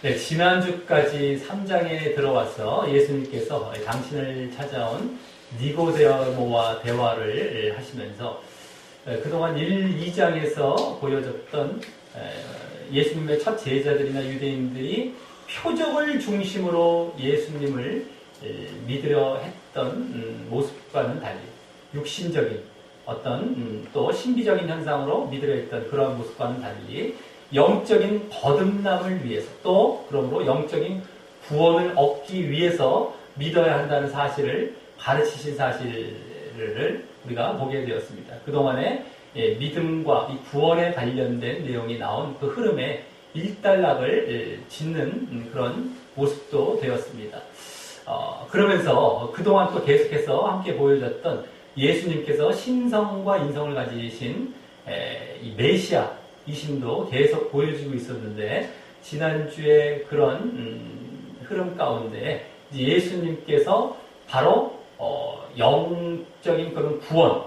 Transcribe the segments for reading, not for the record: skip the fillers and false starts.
네, 지난주까지 3장에 들어와서 예수님께서 당신을 찾아온 니고데모와 대화를 하시면서 그동안 1, 2장에서 보여줬던 예수님의 첫 제자들이나 유대인들이 표적을 중심으로 예수님을 믿으려 했던 모습과는 달리 육신적인 어떤 또 신비적인 현상으로 믿으려 했던 그러한 모습과는 달리 영적인 거듭남을 위해서 또 그러므로 영적인 구원을 얻기 위해서 믿어야 한다는 사실을 가르치신 사실을 우리가 보게 되었습니다. 그동안에 믿음과 이 구원에 관련된 내용이 나온 그 흐름에 일단락을 짓는 그런 모습도 되었습니다. 그러면서 그동안 또 계속해서 함께 보여줬던 예수님께서 신성과 인성을 가지신 이 메시아 이심도 계속 보여주고 있었는데 지난주에 그런 흐름 가운데 예수님께서 바로 영적인 그런 구원,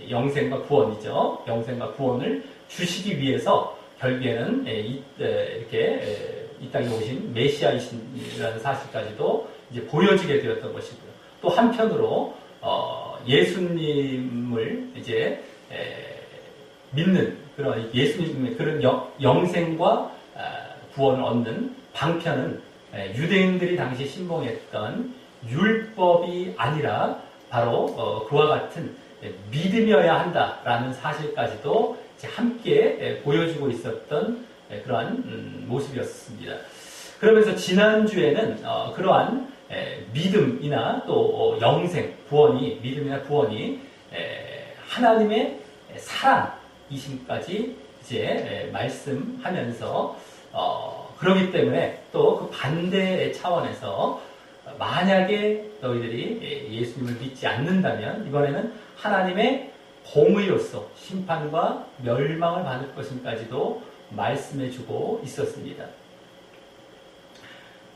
영생과 구원이죠. 영생과 구원을 주시기 위해서 결국에는 이렇게 이 땅에 오신 메시아이신이라는 사실까지도 이제 보여지게 되었던 것이고요. 또 한편으로 예수님을 이제 믿는 그런 예수님의 그런 영생과 구원을 얻는 방편은 유대인들이 당시 신봉했던 율법이 아니라 바로 그와 같은 믿음이어야 한다라는 사실까지도 함께 보여주고 있었던 그러한 모습이었습니다. 그러면서 지난주에는 그러한 믿음이나 또 영생, 구원이 믿음이나 구원이 하나님의 사랑이심까지 이제 말씀하면서 그렇기 때문에 또 그 반대의 차원에서 만약에 너희들이 예수님을 믿지 않는다면 이번에는 하나님의 공의로서 심판과 멸망을 받을 것임까지도 말씀해주고 있었습니다.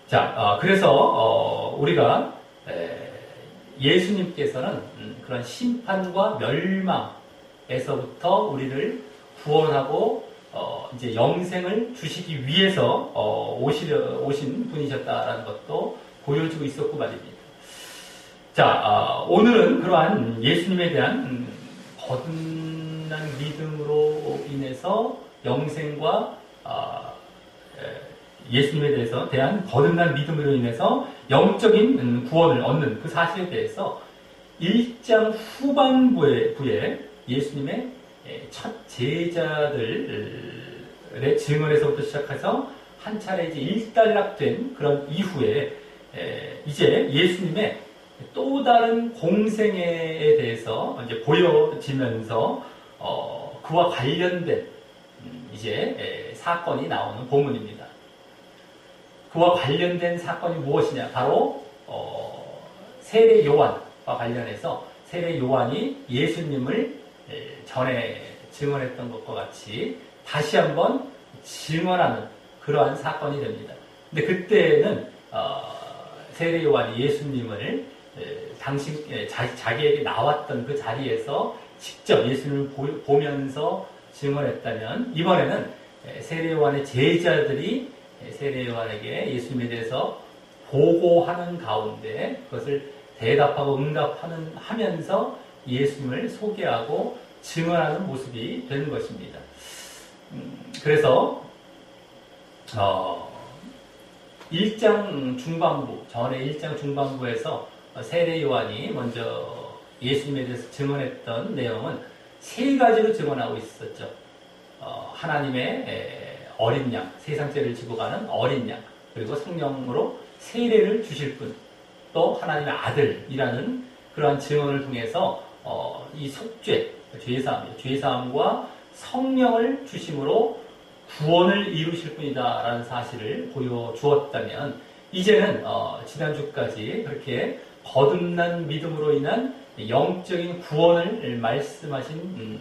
자, 그래서 우리가 예수님께서는 그런 심판과 멸망에서부터 우리를 구원하고 이제 영생을 주시기 위해서 오신 분이셨다라는 것도 보여주고 있었고 말입니다. 자, 오늘은 그러한 예수님에 대한 거듭난 믿음으로 인해서 영생과 예수님에 대한 거듭난 믿음으로 인해서 영적인 구원을 얻는 그 사실에 대해서 1장 후반부에 예수님의 첫 제자들의 증언에서부터 시작해서 한 차례 이제 일단락된 그런 이후에 이제 예수님의 또 다른 공생애에 대해서 이제 보여지면서 그와 관련된 이제 사건이 나오는 본문입니다. 그와 관련된 사건이 무엇이냐? 바로 세례 요한과 관련해서 세례 요한이 예수님을 전에 증언했던 것과 같이 다시 한번 증언하는 그러한 사건이 됩니다. 근데 그때는 세례 요한이 예수님을 자기에게 나왔던 그 자리에서 직접 예수님을 보면서 증언했다면 이번에는 세례 요한의 제자들이 세례 요한에게 예수님에 대해서 보고하는 가운데 그것을 대답하고 응답하면서 예수님을 소개하고 증언하는 모습이 되는 것입니다. 그래서 1장 중반부, 전에 1장 중반부에서 세례 요한이 먼저 예수님에 대해서 증언했던 내용은 세 가지로 증언하고 있었죠. 하나님의 어린 양, 세상 죄를 지고 가는 어린 양, 그리고 성령으로 세례를 주실 분, 또 하나님의 아들이라는 그러한 증언을 통해서 이 속죄, 죄사함과 성령을 주심으로 구원을 이루실 분이다라는 사실을 보여주었다면 이제는 지난주까지 그렇게 거듭난 믿음으로 인한 영적인 구원을 말씀하신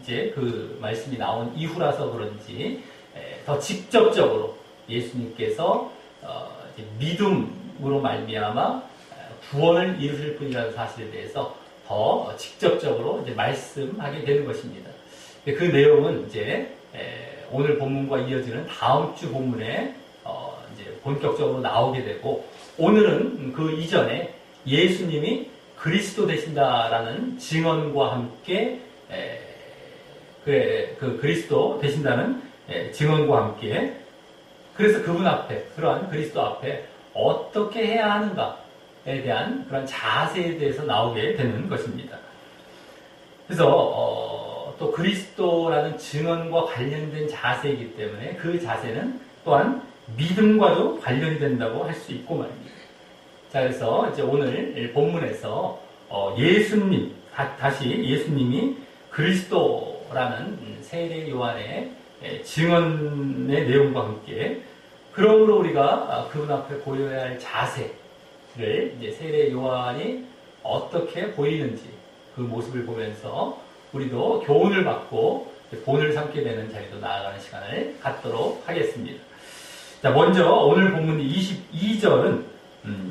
이제 그 말씀이 나온 이후라서 그런지 더 직접적으로 예수님께서 믿음으로 말미암아 구원을 이루실 분이라는 사실에 대해서 더 직접적으로 이제 말씀하게 되는 것입니다. 그 내용은 이제 오늘 본문과 이어지는 다음 주 본문에 이제 본격적으로 나오게 되고, 오늘은 그 이전에 예수님이 그리스도 되신다라는 증언과 함께 그 그리스도 되신다는 증언과 함께, 그래서 그분 앞에, 그러한 그리스도 앞에 어떻게 해야 하는가에 대한 그런 자세에 대해서 나오게 되는 것입니다. 그래서 또 그리스도라는 증언과 관련된 자세이기 때문에 그 자세는 또한 믿음과도 관련이 된다고 할 수 있고 말입니다. 자, 그래서 이제 오늘 본문에서 예수님, 다시 예수님이 그리스도라는 세례 요한의 증언의 내용과 함께, 그러므로 우리가 그분 앞에 보여야 할 자세를 이제 세례 요한이 어떻게 보이는지 그 모습을 보면서 우리도 교훈을 받고 본을 삼게 되는 자리로 나아가는 시간을 갖도록 하겠습니다. 자, 먼저 오늘 본문 22절은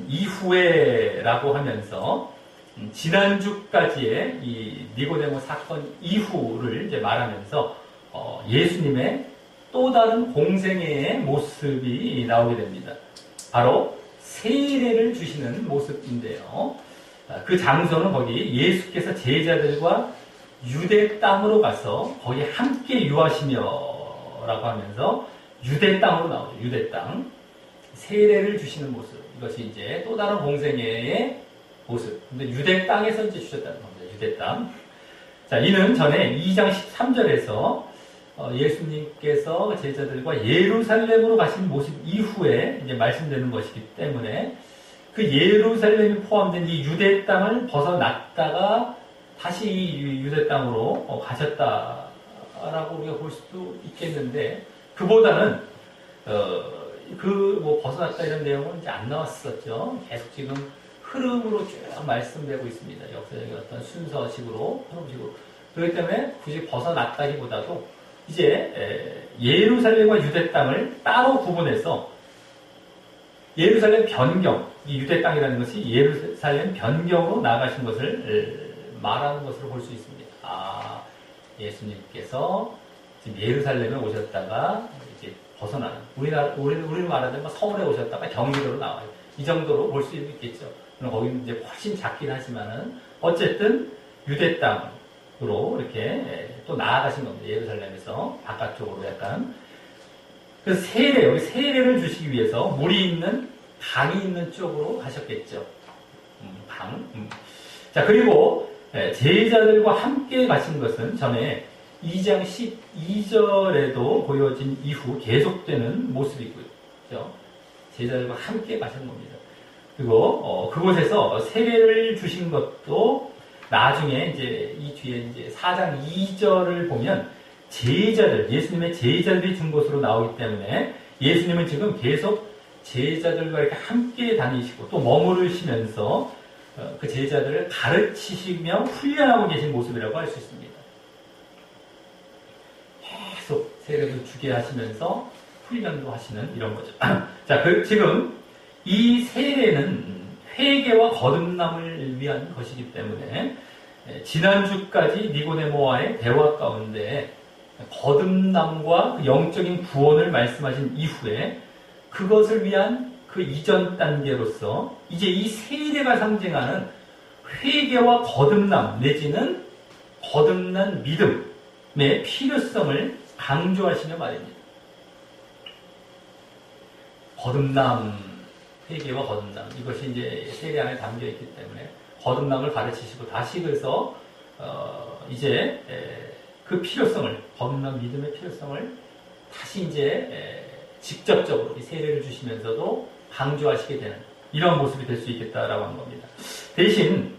이후에라고 하면서 지난주까지의 이 니고데모 사건 이후를 이제 말하면서 예수님의 또 다른 공생애의 모습이 나오게 됩니다. 바로 세례를 주시는 모습인데요. 그 장소는 거기 예수께서 제자들과 유대 땅으로 가서 거기 함께 유하시며 라고 하면서 유대 땅으로 나오죠. 유대 땅. 세례를 주시는 모습. 이것이 이제 또 다른 공생애의 모습. 근데 유대 땅에서 이제 주셨다는 겁니다. 유대 땅. 자, 이는 전에 2장 13절에서 예수님께서 제자들과 예루살렘으로 가신 모습 이후에 이제 말씀되는 것이기 때문에 그 예루살렘이 포함된 이 유대 땅을 벗어났다가 다시 이 유대 땅으로 가셨다라고 우리가 볼 수도 있겠는데, 그보다는 뭐 벗어났다 이런 내용은 이제 안 나왔었죠. 계속 지금 흐름으로 쭉 말씀되고 있습니다. 역사적인 어떤 순서식으로, 흐름식으로. 그렇기 때문에 굳이 벗어났다기보다도 이제 예루살렘과 유대 땅을 따로 구분해서 예루살렘 변경, 이 유대 땅이라는 것이 예루살렘 변경으로 나아가신 것을 말하는 것으로 볼 수 있습니다. 아, 예수님께서 지금 예루살렘에 오셨다가 이제 벗어나는, 우리는 말하자면 서울에 오셨다가 경기도로 나와요. 이 정도로 볼 수 있겠죠. 거기는 이제 훨씬 작긴 하지만은 어쨌든 유대 땅으로 이렇게 또 나아가신 겁니다. 예루살렘에서 바깥쪽으로 약간. 그래서 여기 세례를 주시기 위해서 물이 있는 강이 있는 쪽으로 가셨겠죠. 강. 자, 그리고 제자들과 함께 가신 것은 전에 2장 12절에도 보여진 이후 계속되는 모습이고요. 그렇죠? 제자들과 함께 가신 겁니다. 그리고 그곳에서 세례를 주신 것도 나중에 이제 이 뒤에 이제 4장 2절을 보면 예수님의 제자들이 준 곳으로 나오기 때문에 예수님은 지금 계속 제자들과 이렇게 함께 다니시고 또 머무르시면서 그 제자들을 가르치시며 훈련하고 계신 모습이라고 할 수 있습니다. 계속 세례도 주게 하시면서 훈련도 하시는 이런 거죠. 자, 지금 이 세례는 회개와 거듭남을 위한 것이기 때문에 지난주까지 니고데모와의 대화 가운데 거듭남과 그 영적인 구원을 말씀하신 이후에 그것을 위한 그 이전 단계로서 이제 이 세례가 상징하는 회개와 거듭남 내지는 거듭난 믿음의 필요성을 강조하시며 말입니다. 거듭남, 회개와 거듭남, 이것이 이제 세례 안에 담겨 있기 때문에 거듭남을 가르치시고 다시 그래서 이제 그 필요성을, 거듭남 믿음의 필요성을 다시 이제 직접적으로 이 세례를 주시면서도 강조하시게 되는 이런 모습이 될 수 있겠다라고 하는 겁니다. 대신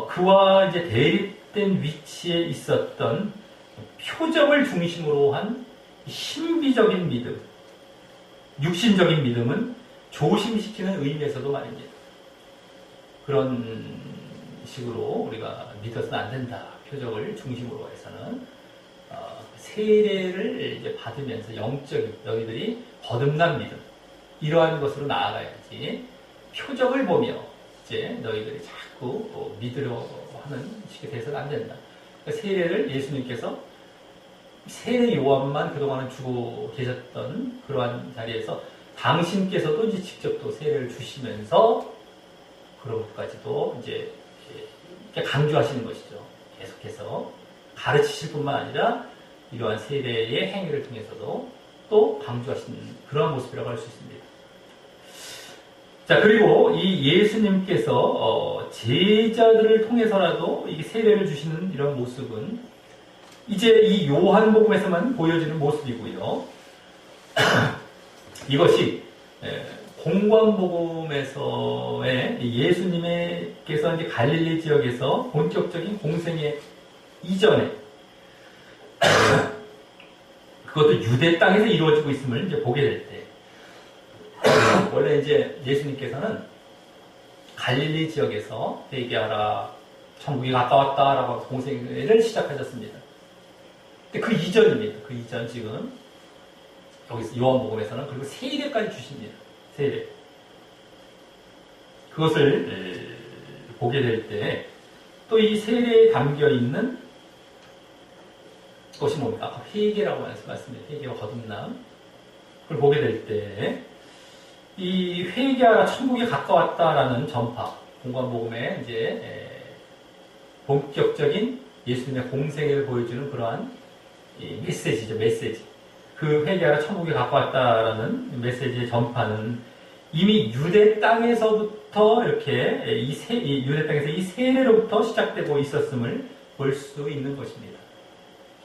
그와 이제 대립된 위치에 있었던 표적을 중심으로 한 신비적인 믿음, 육신적인 믿음은 조심시키는 의미에서도 말입니다. 그런 식으로 우리가 믿어서는 안 된다. 표적을 중심으로 해서는 세례를 이제 받으면서 영적인 너희들이 거듭난 믿음 이러한 것으로 나아가야지 표적을 보며 이제 너희들이 자꾸 믿으려 하는 식이 돼서는 안 된다. 그러니까 세례를 예수님께서 세례 요한만 그동안은 주고 계셨던 그러한 자리에서 당신께서도 이제 직접 또 세례를 주시면서 그런 것까지도 이제 이렇게 강조하시는 것이죠. 계속해서 가르치실 뿐만 아니라 이러한 세례의 행위를 통해서도 또 강조하시는 그러한 모습이라고 할 수 있습니다. 자, 그리고 이 예수님께서 제자들을 통해서라도 이 세례를 주시는 이런 모습은 이제 이 요한복음에서만 보여지는 모습이고요. 이것이 공관복음에서의 예수님께서 이제 갈릴리 지역에서 본격적인 공생의 이전에 그것도 유대 땅에서 이루어지고 있음을 이제 보게 될 때, 원래 이제 예수님께서는 갈릴리 지역에서 회개하라, 천국이 가까웠다라고 공생회를 시작하셨습니다. 근데 그 이전입니다. 그 이전 지금 여기서 요한복음에서는 그리고 세례까지 주십니다. 세례. 그것을 보게 될 때 또 이 세례에 담겨 있는 것이 뭡니까? 아까 회개라고 말씀했습니다. 회개와 거듭남. 그걸 보게 될 때 이 회개하라 천국이 가까웠다라는 전파, 공관복음의 이제 본격적인 예수님의 공생애를 보여주는 그러한 메시지죠. 메시지. 그 회개하라 천국이 가까웠다라는 메시지의 전파는 이미 유대 땅에서부터 이렇게 이 유대 땅에서 이 세례로부터 시작되고 있었음을 볼 수 있는 것입니다.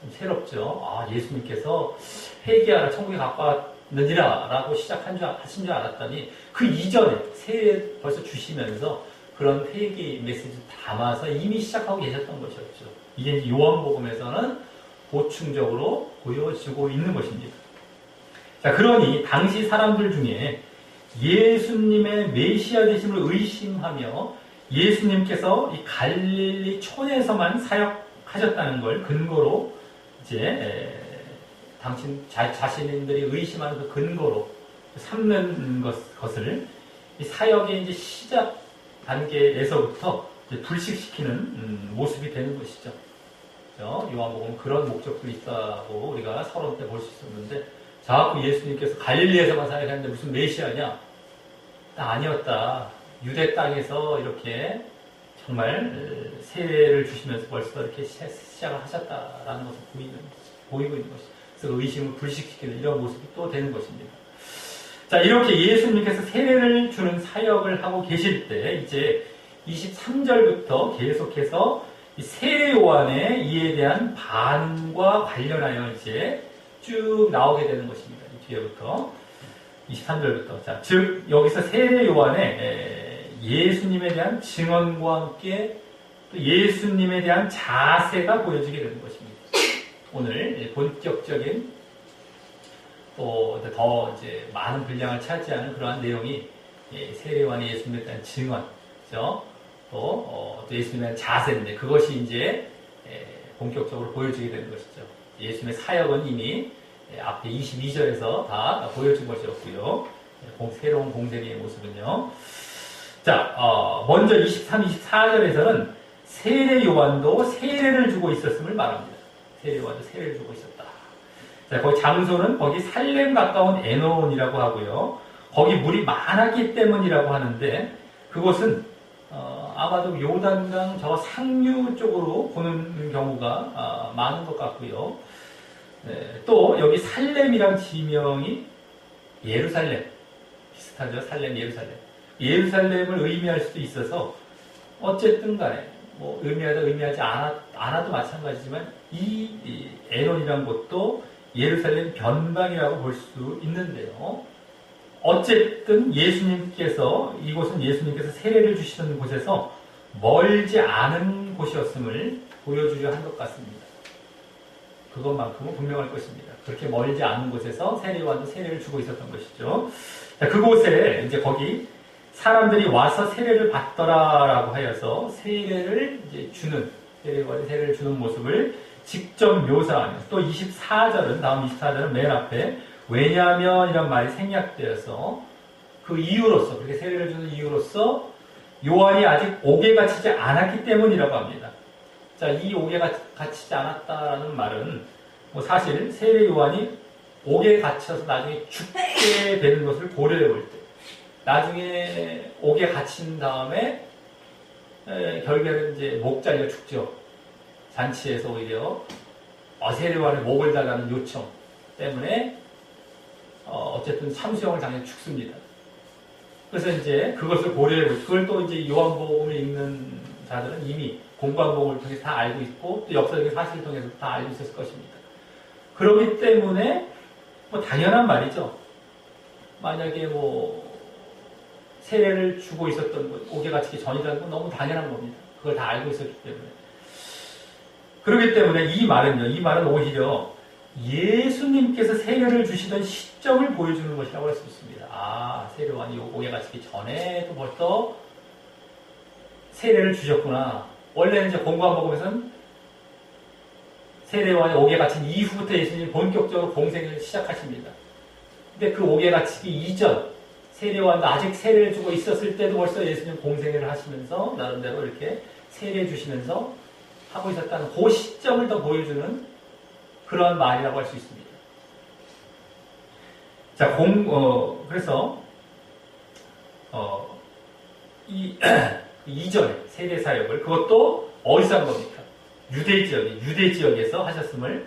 좀 새롭죠. 아, 예수님께서 회개하라 천국이 가까웠느니라 라고 하신 줄 알았더니 그 이전에 세례 벌써 주시면서 그런 회개 메시지 담아서 이미 시작하고 계셨던 것이었죠. 이게 이제 요한복음에서는 보충적으로 보여지고 있는 것입니다. 자, 그러니 당시 사람들 중에 예수님의 메시아 되심을 의심하며 예수님께서 이 갈릴리 촌에서만 사역하셨다는 걸 근거로 이제 당신 자신들이 의심하는 그 근거로 삼는 것을 이 사역의 이제 시작 단계에서부터 이제 불식시키는 모습이 되는 것이죠. 요한복음은 그런 목적도 있다고 우리가 서론 때 볼 수 있었는데, 자꾸 예수님께서 갈릴리에서만 사역했는데 무슨 메시아냐? 아니었다. 유대 땅에서 이렇게 정말 세례를 주시면서 벌써 이렇게 시작을 하셨다라는 것을 보이고 있는 것이죠. 그래서 의심을 불식시키는 이런 모습이 또 되는 것입니다. 자, 이렇게 예수님께서 세례를 주는 사역을 하고 계실 때 이제 23절부터 계속해서 이 세례 요한의 이에 대한 반응과 관련하여 이제 쭉 나오게 되는 것입니다. 이 뒤에부터 23절부터. 자, 즉 여기서 세례 요한의 예수님에 대한 증언과 함께 또 예수님에 대한 자세가 보여지게 되는 것입니다. 오늘 본격적인 또 더 이제 많은 분량을 차지하는 그러한 내용이 세례 요한의 예수님에 대한 증언, 그렇죠? 또 예수님에 대한 자세인데 그것이 이제 본격적으로 보여지게 되는 것이죠. 예수님의 사역은 이미 앞에 22절에서 다 보여준 것이었고요. 새로운 공생의 모습은요. 자, 먼저 23, 24절에서는 세례 요한도 세례를 주고 있었음을 말합니다. 세례 요한도 세례를 주고 있었다. 자, 거기 장소는 거기 살렘 가까운 에논이라고 하고요. 거기 물이 많았기 때문이라고 하는데 그곳은 아마도 요단강 저 상류 쪽으로 보는 경우가 많은 것 같고요. 네, 또 여기 살렘이란 지명이 예루살렘 비슷하죠. 살렘, 예루살렘. 예루살렘을 의미할 수도 있어서 어쨌든 간에 뭐 의미하다 의미하지 않아도 마찬가지지만 이 에논이란 곳도 예루살렘 변방이라고 볼 수 있는데요. 어쨌든 예수님께서 이곳은 예수님께서 세례를 주시는 곳에서 멀지 않은 곳이었음을 보여주려 한 것 같습니다. 그것만큼은 분명할 것입니다. 그렇게 멀지 않은 곳에서 세례요한도 세례를 주고 있었던 것이죠. 자, 그곳에 이제 거기 사람들이 와서 세례를 받더라라고 하여서 세례를 이제 주는 세례요한이 세례를 주는 모습을 직접 묘사하며 또 24절은 다음 24절은 맨 앞에 왜냐하면 이란 말이 생략되어서 그 이유로서 그렇게 세례를 주는 이유로서 요한이 아직 옥에 갇히지 않았기 때문이라고 합니다. 자, 이 옥에 갇히지 않았다라는 말은 뭐 사실 세례 요한이 옥에 갇혀서 나중에 죽게 되는 것을 고려해 볼 때, 나중에 옥에 갇힌 다음에 결국에는 이제 목 잘려 죽죠. 잔치에서 오히려 세례요한의 목을 달라는 요청 때문에 어쨌든 참수형을 당해 죽습니다. 그래서 이제 그것을 고려해보고, 그걸 또 이제 요한복음을 읽는 자들은 이미 공관복음을 통해서 다 알고 있고, 또 역사적인 사실을 통해서 다 알고 있었을 것입니다. 그렇기 때문에, 뭐 당연한 말이죠. 만약에 세례를 주고 있었던 옥에 갇히기 전이라는 건 너무 당연한 겁니다. 그걸 다 알고 있었기 때문에. 그렇기 때문에 이 말은 오히려 예수님께서 세례를 주시던 시점을 보여주는 것이라고 할 수 있습니다. 세례요한이 옥에 갇히기 전에도 벌써 세례를 주셨구나. 원래는 이제 공관복음에서는 세례요한이 옥에 갇힌 이후부터 예수님이 본격적으로 공생을 시작하십니다. 근데 그 옥에 갇히기 이전, 세례요한도 아직 세례를 주고 있었을 때도 벌써 예수님 공생을 하시면서 나름대로 이렇게 세례 주시면서 하고 있었다는 그 시점을 더 보여주는 그런 말이라고 할 수 있습니다. 자, 그래서, 이전에 세례 사역을, 그것도 어디서 한 겁니까? 유대 지역에서 하셨음을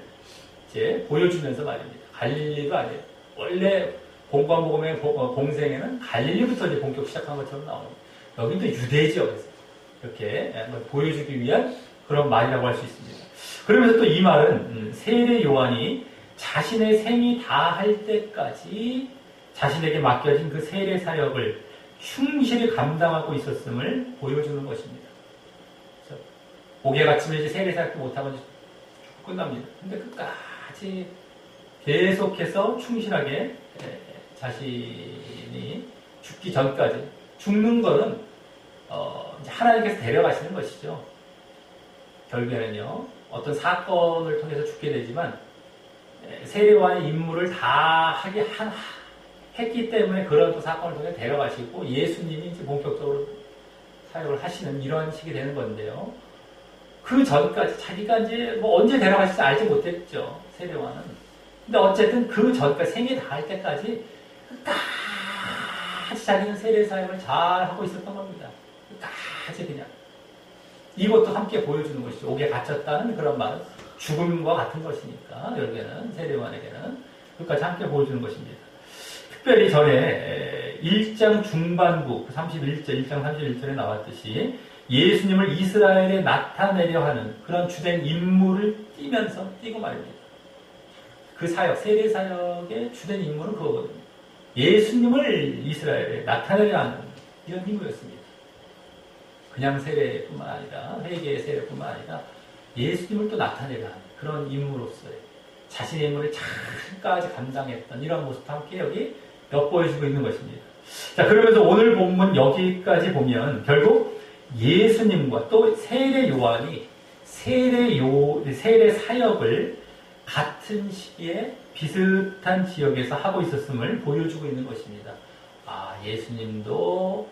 이제 보여주면서 말입니다. 갈릴리도 아니에요. 원래 공관복음의 공생에는 갈릴리부터 이제 본격 시작한 것처럼 나옵니다. 여기도 유대 지역에서 이렇게 보여주기 위한 그런 말이라고 할 수 있습니다. 그러면서 또 이 말은 세례 요한이 자신의 생이 다할 때까지 자신에게 맡겨진 그 세례 사역을 충실히 감당하고 있었음을 보여주는 것입니다. 옥에 갇히면 이제 세례 사역도 못하고 이제 끝납니다. 근데 끝까지 계속해서 충실하게 자신이 죽기 전까지, 죽는 거는 하나님께서 데려가시는 것이죠. 결국에는요, 어떤 사건을 통해서 죽게 되지만 세례요한의 임무를 다 했기 때문에 그런 사건을 통해 데려가시고 예수님이 이제 본격적으로 사역을 하시는 이런 식이 되는 건데요. 그 전까지 자기가 이제 언제 데려가실지 알지 못했죠, 세례요한은. 근데 어쨌든 그 전까지 생이 다 할 때까지 끝까지 자기는 세례 사역을 잘 하고 있었던 겁니다. 끝까지 그냥. 이것도 함께 보여주는 것이죠. 옥에 갇혔다는 그런 말은 죽음과 같은 것이니까, 여기에는, 세례요한에게는 끝까지 함께 보여주는 것입니다. 특별히 전에 1장 중반부, 1장 31절에 나왔듯이 예수님을 이스라엘에 나타내려 하는 그런 주된 임무를 띄고 말입니다. 그 사역, 세례 사역의 주된 임무는 그거거든요. 예수님을 이스라엘에 나타내려 하는 이런 임무였습니다. 그냥 세례뿐만 아니라, 회개의 세례뿐만 아니라 예수님을 또 나타내려 하는 그런 임무로서의 자신의 임무를 잘까지 감당했던 이런 모습도 함께 여기 엿보여주고 있는 것입니다. 자, 그러면서 오늘 본문 여기까지 보면 결국 예수님과 또 세례 요한이 세례 사역을 같은 시기에 비슷한 지역에서 하고 있었음을 보여주고 있는 것입니다. 예수님도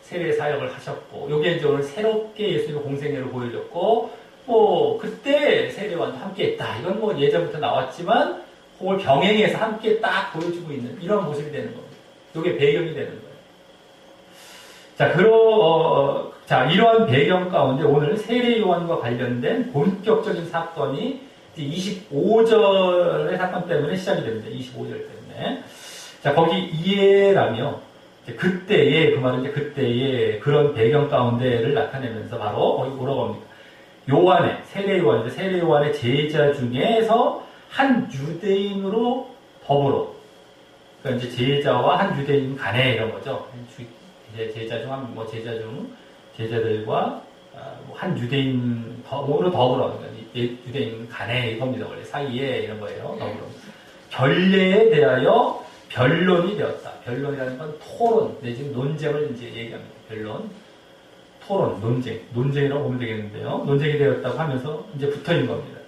세례 사역을 하셨고, 요게 이제 오늘 새롭게 예수님의 공생애를 보여줬고, 그때 세례요한도 함께 했다. 이건 예전부터 나왔지만, 그걸 병행해서 함께 딱 보여주고 있는 이런 모습이 되는 겁니다. 요게 배경이 되는 거예요. 자, 이러한 배경 가운데 오늘 세례요한과 관련된 본격적인 사건이 25절의 사건 때문에 시작이 됩니다. 25절 때문에. 자, 거기 이해라며, 그때의, 그 말은 그때의 그런 배경 가운데를 나타내면서 바로 거기 뭐라고 합니까? 세례 요한의 제자 중에서 한 유대인으로 더불어, 그러니까 이제 제자와 한 유대인 간에 이런 거죠. 이제 제자들과 한 유대인으로 더불어, 그러니까 유대인 간에 이겁니다. 원래 사이에 이런 거예요. 더불어. 결례에 대하여 변론이 되었다. 변론이라는 건 토론, 내지는 논쟁을 이제 얘기합니다. 변론, 토론, 논쟁이라고 보면 되겠는데요. 논쟁이 되었다고 하면서 이제 붙어 있는 겁니다.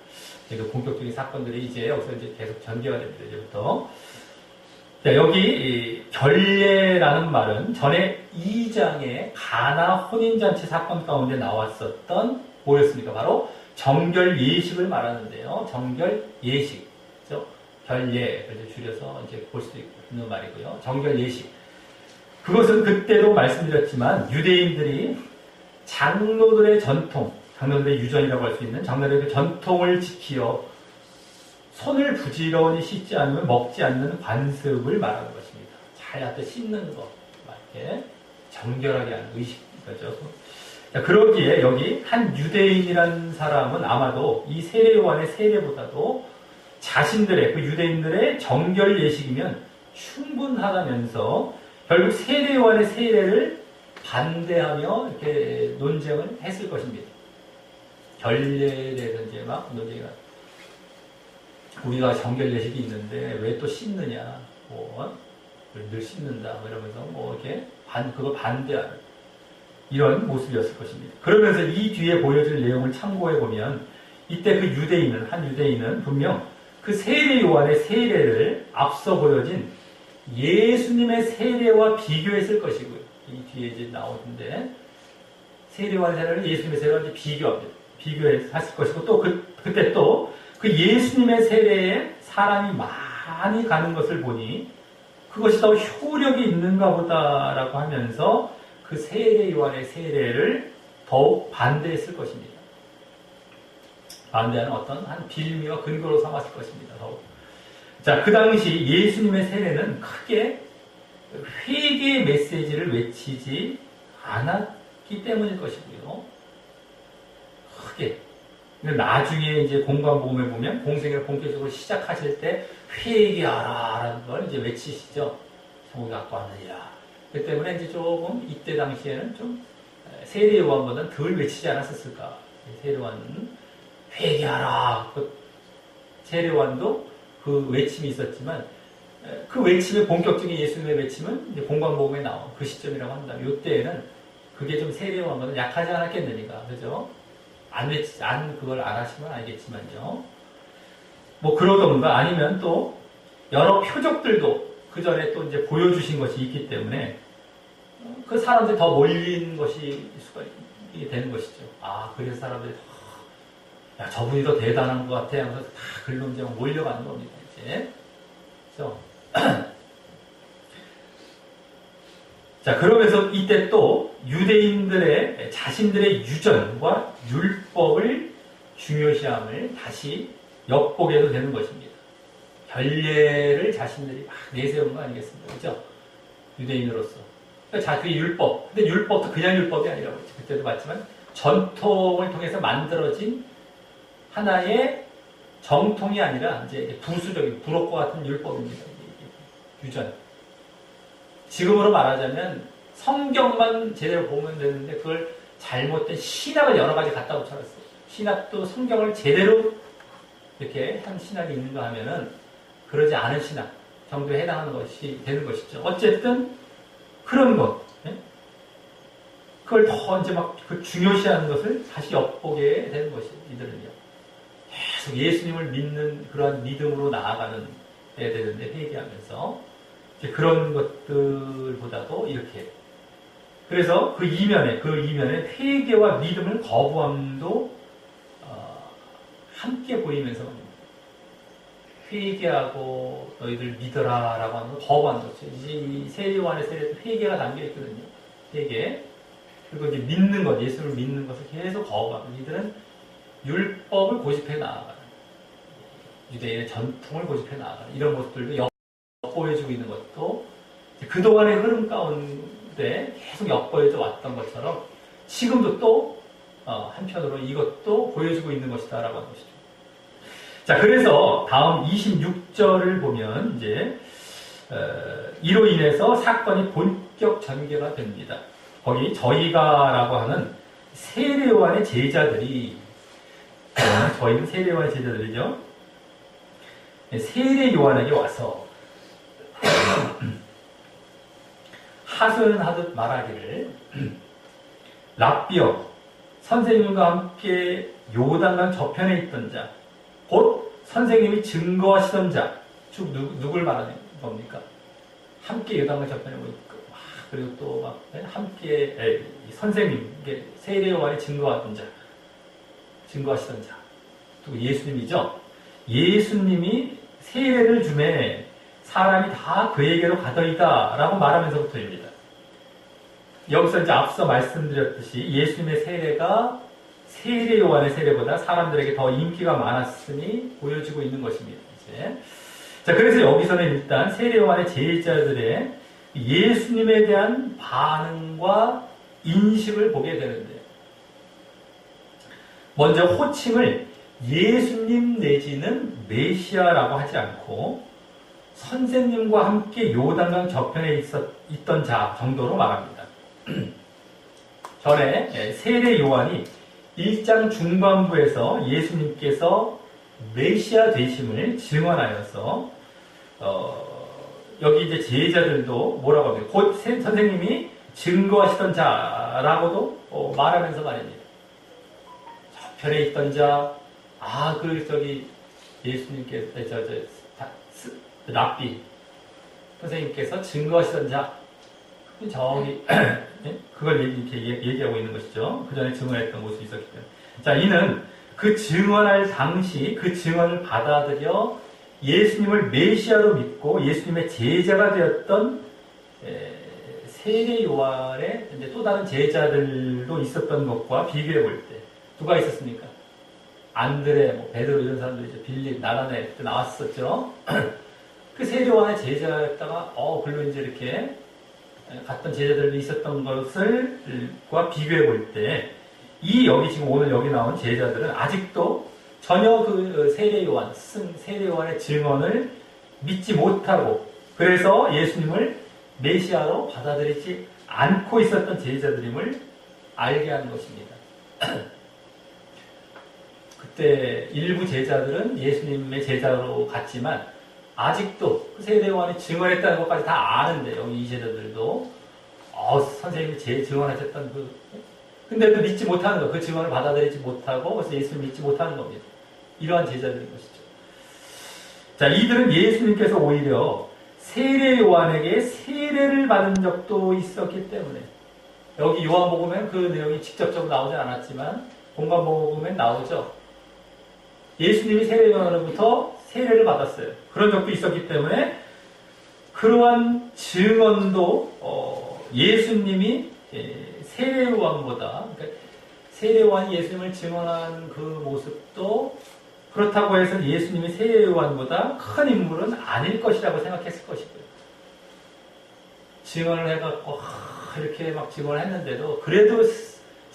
그 본격적인 사건들이 이제 여기서 이제 계속 전개가 됩니다. 이제부터. 자, 여기 결례라는 말은 전에 2장의 가나 혼인잔치 사건 가운데 나왔었던 뭐였습니까? 바로 정결 예식을 말하는데요. 정결 예식. 결례, 그래서 줄여서 이제 볼 수도 있는 말이고요. 정결 예식. 그것은 그때도 말씀드렸지만 유대인들이 장로들의 전통, 장로들의 유전이라고 할 수 있는 장로들의 전통을 지키어 손을 부지런히 씻지 않으면 먹지 않는 관습을 말하는 것입니다. 잘 갖다 씻는 것, 이렇게 정결하게 하는 의식이죠. 자, 그러기에 여기 한 유대인이라는 사람은 아마도 이 세례요한의 세례보다도 자신들의 그 유대인들의 정결 예식이면 충분하다면서 결국 세례요한의 세례를 반대하며 이렇게 논쟁을 했을 것입니다. 결례에 대해서 이제 막 논쟁이 나. 우리가 정결 예식이 있는데 왜 또 씻느냐? 뭐 늘 씻는다. 뭐 이러면서 뭐 이렇게 그걸 반대하는 이런 모습이었을 것입니다. 그러면서 이 뒤에 보여줄 내용을 참고해 보면 이때 그 한 유대인은 분명 그 세례 요한의 세례를 앞서 보여진 예수님의 세례와 비교했을 것이고요. 이 뒤에 이제 나오는데 세례 요한의 세례를 예수님의 세례와 이제 비교했을 것이고 또 그때 또 그 예수님의 세례에 사람이 많이 가는 것을 보니 그것이 더 효력이 있는가 보다라고 하면서 그 세례 요한의 세례를 더욱 반대했을 것입니다. 반대하는 어떤 한 빌미와 근거로 삼았을 것입니다. 더욱. 자, 그 당시 예수님의 세례는 크게 회개의 메시지를 외치지 않았기 때문일 것이고요. 크게. 나중에 이제 공관복음에 보면 공생애를 본격적으로 시작하실 때 회개하라라는 걸 이제 외치시죠. 천국에 갖고 왔느니라. 그 때문에 이제 조금 이때 당시에는 좀 세례 요한보다는 덜 외치지 않았었을까. 세례 요한은 회개하라. 세례 요한도 그 외침이 있었지만 그 외침의 본격적인 예수님의 외침은 이제 공관복음에 나온 그 시점이라고 한다. 이때에는 그게 좀 세례 요한보다는 약하지 않았겠느니까. 그죠? 그걸 안 하시면 알겠지만요. 뭐 그러던가 아니면 또 여러 표적들도 그 전에 또 이제 보여주신 것이 있기 때문에 그 사람들이 더 몰린 것이 되는 것이죠. 아, 그래서 사람들이 야, 저분이 더 대단한 것 같아 하면서 다 글로 몰려가는 겁니다. 이제. 그래서 자, 그러면서 이때 또 유대인들의 자신들의 유전과 율법을 중요시함을 다시 엿보게도 되는 것입니다. 결례를 자신들이 막 내세운 거 아니겠습니까? 그죠? 유대인으로서. 그러니까 그 율법. 근데 율법도 그냥 율법이 아니라고 했죠. 그때도 봤지만 전통을 통해서 만들어진 하나의 정통이 아니라 이제 부수적인, 부록과 같은 율법입니다. 유전. 지금으로 말하자면 성경만 제대로 보면 되는데 그걸 잘못된 신학을 여러 가지 갖다 붙여놨어요. 신학도 성경을 제대로 이렇게 한 신학이 있는가 하면은 그러지 않은 신학 정도에 해당하는 것이 되는 것이죠. 어쨌든 그런 것, 그걸 더 이제 막 그 중요시하는 것을 다시 엿보게 되는 것이 이들은요. 계속 예수님을 믿는 그러한 믿음으로 나아가는 데 되는데 회개하면서 이제 그런 것들보다도 이렇게. 그래서 그 이면에 회개와 믿음을 거부함도 함께 보이면서 회개하고 너희들 믿어라라고 하는 걸 거부하는 거죠. 이제 이 세례 요한의 세례도 회개가 담겨 있거든요. 회개. 그리고 이제 믿는 것, 예수를 믿는 것을 계속 거부하고 이들은 율법을 고집해 나아가는 유대인의 전통을 고집해 나아가는 이런 모습들도 엿보여주고 있는 것도 그동안의 흐름 가운데 계속 엿보여져 왔던 것처럼 지금도 또 한편으로 이것도 보여주고 있는 것이다라고 하는 것이죠. 자, 그래서 다음 26절을 보면 이제 이로 인해서 사건이 본격 전개가 됩니다. 거기 저희가라고 하는 세례 요한의 제자들이 저희는 세례 요한의 제자들이죠. 세례 요한에게 와서 하소연하듯 말하기를 랍비여 선생님과 함께 요단강 저편에 있던 자 곧 선생님이 증거하시던 자 쭉 누굴 말하는 겁니까? 함께 요단강 저편에 있고 그리고 또 막 함께 선생님 세례 요한이 증거하던 자 증거하시던 자 또 예수님이죠. 예수님이 세례를 주매 사람이 다 그에게로 가더이다 라고 말하면서부터입니다. 여기서 이제 앞서 말씀드렸듯이 예수님의 세례가 세례 요한의 세례보다 사람들에게 더 인기가 많았으니 보여지고 있는 것입니다. 이제. 자, 그래서 여기서는 일단 세례 요한의 제자들의 예수님에 대한 반응과 인식을 보게 되는데요. 먼저 호칭을 예수님 내지는 메시아라고 하지 않고 선생님과 함께 요단강 저편에 있던 자 정도로 말합니다. 전에 세례 요한이 1장 중반부에서 예수님께서 메시아 되심을 증언하여서 여기 이제 제자들도 뭐라고 합니까? 곧 선생님이 증거하시던 자라고도 말하면서 말입니다. 저편에 있던 자, 예수님께서 랍비 선생님께서 증거하시던 자, 저기 그걸 이렇게 얘기하고 있는 것이죠. 그 전에 증언했던 모습이 있었기 때문에. 자, 이는 그 증언할 당시 그 증언을 받아들여 예수님을 메시아로 믿고 예수님의 제자가 되었던 세례 요한의 이제 또 다른 제자들도 있었던 것과 비교해 볼 때 누가 있었습니까? 안드레, 베드로 이런 사람들이 이제 빌립, 나다나엘 때 나왔었죠. 그 세례 요한의 제자였다가 글로 이제 이렇게 갔던 제자들도 있었던 것을과 비교해 볼 때 여기 지금 오늘 여기 나온 제자들은 아직도 전혀 그 세례 요한의 증언을 믿지 못하고 그래서 예수님을 메시아로 받아들이지 않고 있었던 제자들임을 알게 하는 것입니다. 그때 일부 제자들은 예수님의 제자로 갔지만 아직도 그 세례 요한이 증언했다는 것까지 다 아는데 여기 이 제자들도 선생님이 증언하셨던 근데도 믿지 못하는 거, 그 증언을 받아들이지 못하고 그래서 예수님을 믿지 못하는 겁니다. 이러한 제자들인 것이죠. 자, 이들은 예수님께서 오히려 세례 요한에게 세례를 받은 적도 있었기 때문에 여기 요한복음엔 그 내용이 직접적으로 나오지 않았지만 본관복음엔 나오죠. 예수님이 세례 요한으로부터 세례를 받았어요. 그런 적도 있었기 때문에 그러한 증언도 예수님이 세례 요한보다 그러니까 세례 요한이 예수님을 증언한 그 모습도 그렇다고 해서 예수님이 세례 요한보다 큰 인물은 아닐 것이라고 생각했을 것이고요. 증언을 해갖고 이렇게 막 증언을 했는데도 그래도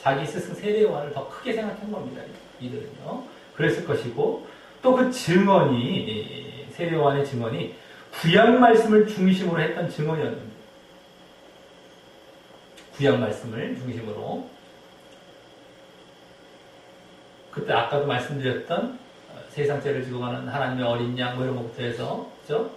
자기 스승 세례 요한을 더 크게 생각한 겁니다. 이들은요. 그랬을 것이고 또 그 증언이 세례 요한의 증언이 구약 말씀을 중심으로 했던 증언이었는데 구약 말씀을 중심으로 그때 아까도 말씀드렸던 세상 죄를 지고 가는 하나님의 어린 양 이런 것부터 해서 그죠?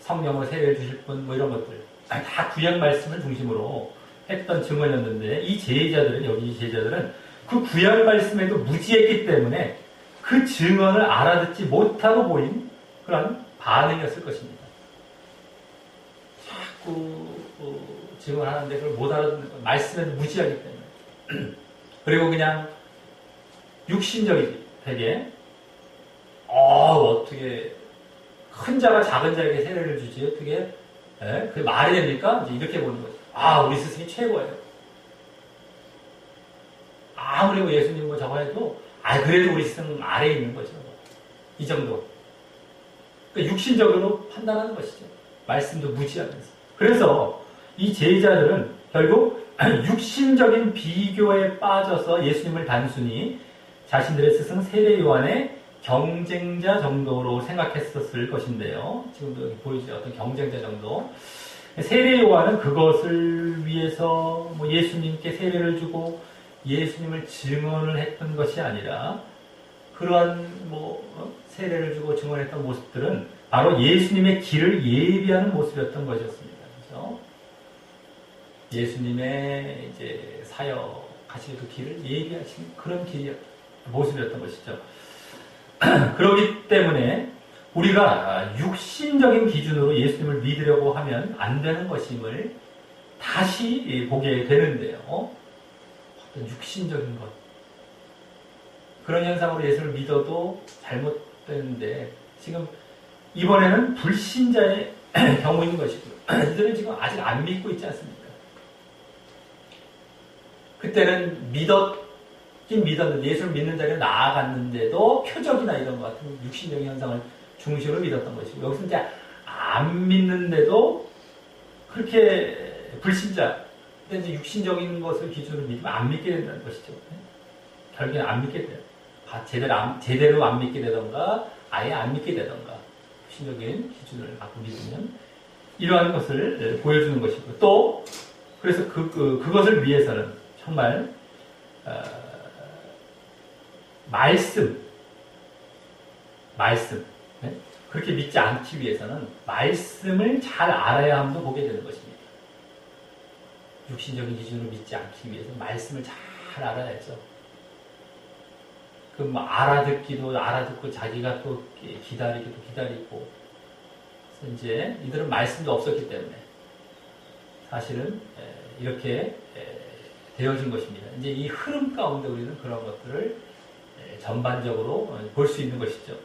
성령으로 세례를 주실 분 이런 것들 다 구약 말씀을 중심으로 했던 증언이었는데 이 제자들은 여기 이 제자들은 그 구약 말씀에도 무지했기 때문에 그 증언을 알아듣지 못하고 보인 그런 반응이었을 것입니다. 자꾸 증언하는데 그걸 못 알아듣는 거 말씀에도 무지하기 때문에 그리고 그냥 육신적이지 되게 어떻게 큰 자가 작은 자에게 세례를 주지 어떻게 그게 말이 됩니까? 이제 이렇게 보는 거죠. 우리 스승이 최고예요. 아무리 예수님 저거 해도 그래도 우리 스승 아래에 있는 거죠. 이 정도. 그러니까 육신적으로 판단하는 것이죠. 말씀도 무지하면서. 그래서 이 제자들은 결국 육신적인 비교에 빠져서 예수님을 단순히 자신들의 스승 세례 요한의 경쟁자 정도로 생각했었을 것인데요. 지금도 여기 보이죠? 어떤 경쟁자 정도. 세례 요한은 그것을 위해서 예수님께 세례를 주고 예수님을 증언을 했던 것이 아니라 그러한 세례를 주고 증언했던 모습들은 바로 예수님의 길을 예비하는 모습이었던 것이었습니다. 그렇죠? 예수님의 이제 사역 하실 그 길을 예비하신 그런 모습이었던 것이죠. 그렇기 때문에 우리가 육신적인 기준으로 예수님을 믿으려고 하면 안 되는 것임을 다시 보게 되는데요. 어떤 육신적인 것. 그런 현상으로 예수를 믿어도 잘못되는데 지금 이번에는 불신자의 경우인 것이고요. 이들은 지금 아직 안 믿고 있지 않습니까? 그때는 믿었긴 믿었는데 예수를 믿는 자리에 나아갔는데도 표적이나 이런 것 같은 육신적인 현상을 중심으로 믿었던 것이고 여기서 이제 안 믿는데도 그렇게 불신자 근데 이제 육신적인 것을 기준으로 믿으면 안 믿게 된다는 것이죠. 결국엔 안 믿게 돼요. 제대로 안 믿게 되던가 아예 안 믿게 되던가 육신적인 기준을 갖고 믿으면 이러한 것을 보여주는 것이고 또 그래서 그것을 위해서는 정말 말씀 네? 그렇게 믿지 않기 위해서는 말씀을 잘 알아야 함도 보게 되는 것입니다. 육신적인 기준으로 믿지 않기 위해서 말씀을 잘 알아야죠. 그 뭐 알아듣고 자기가 또 기다리기도 기다리고 그래서 이제 이들은 말씀도 없었기 때문에 사실은 이렇게 되어진 것입니다. 이제 이 흐름 가운데 우리는 그런 것들을 전반적으로 볼 수 있는 것이죠.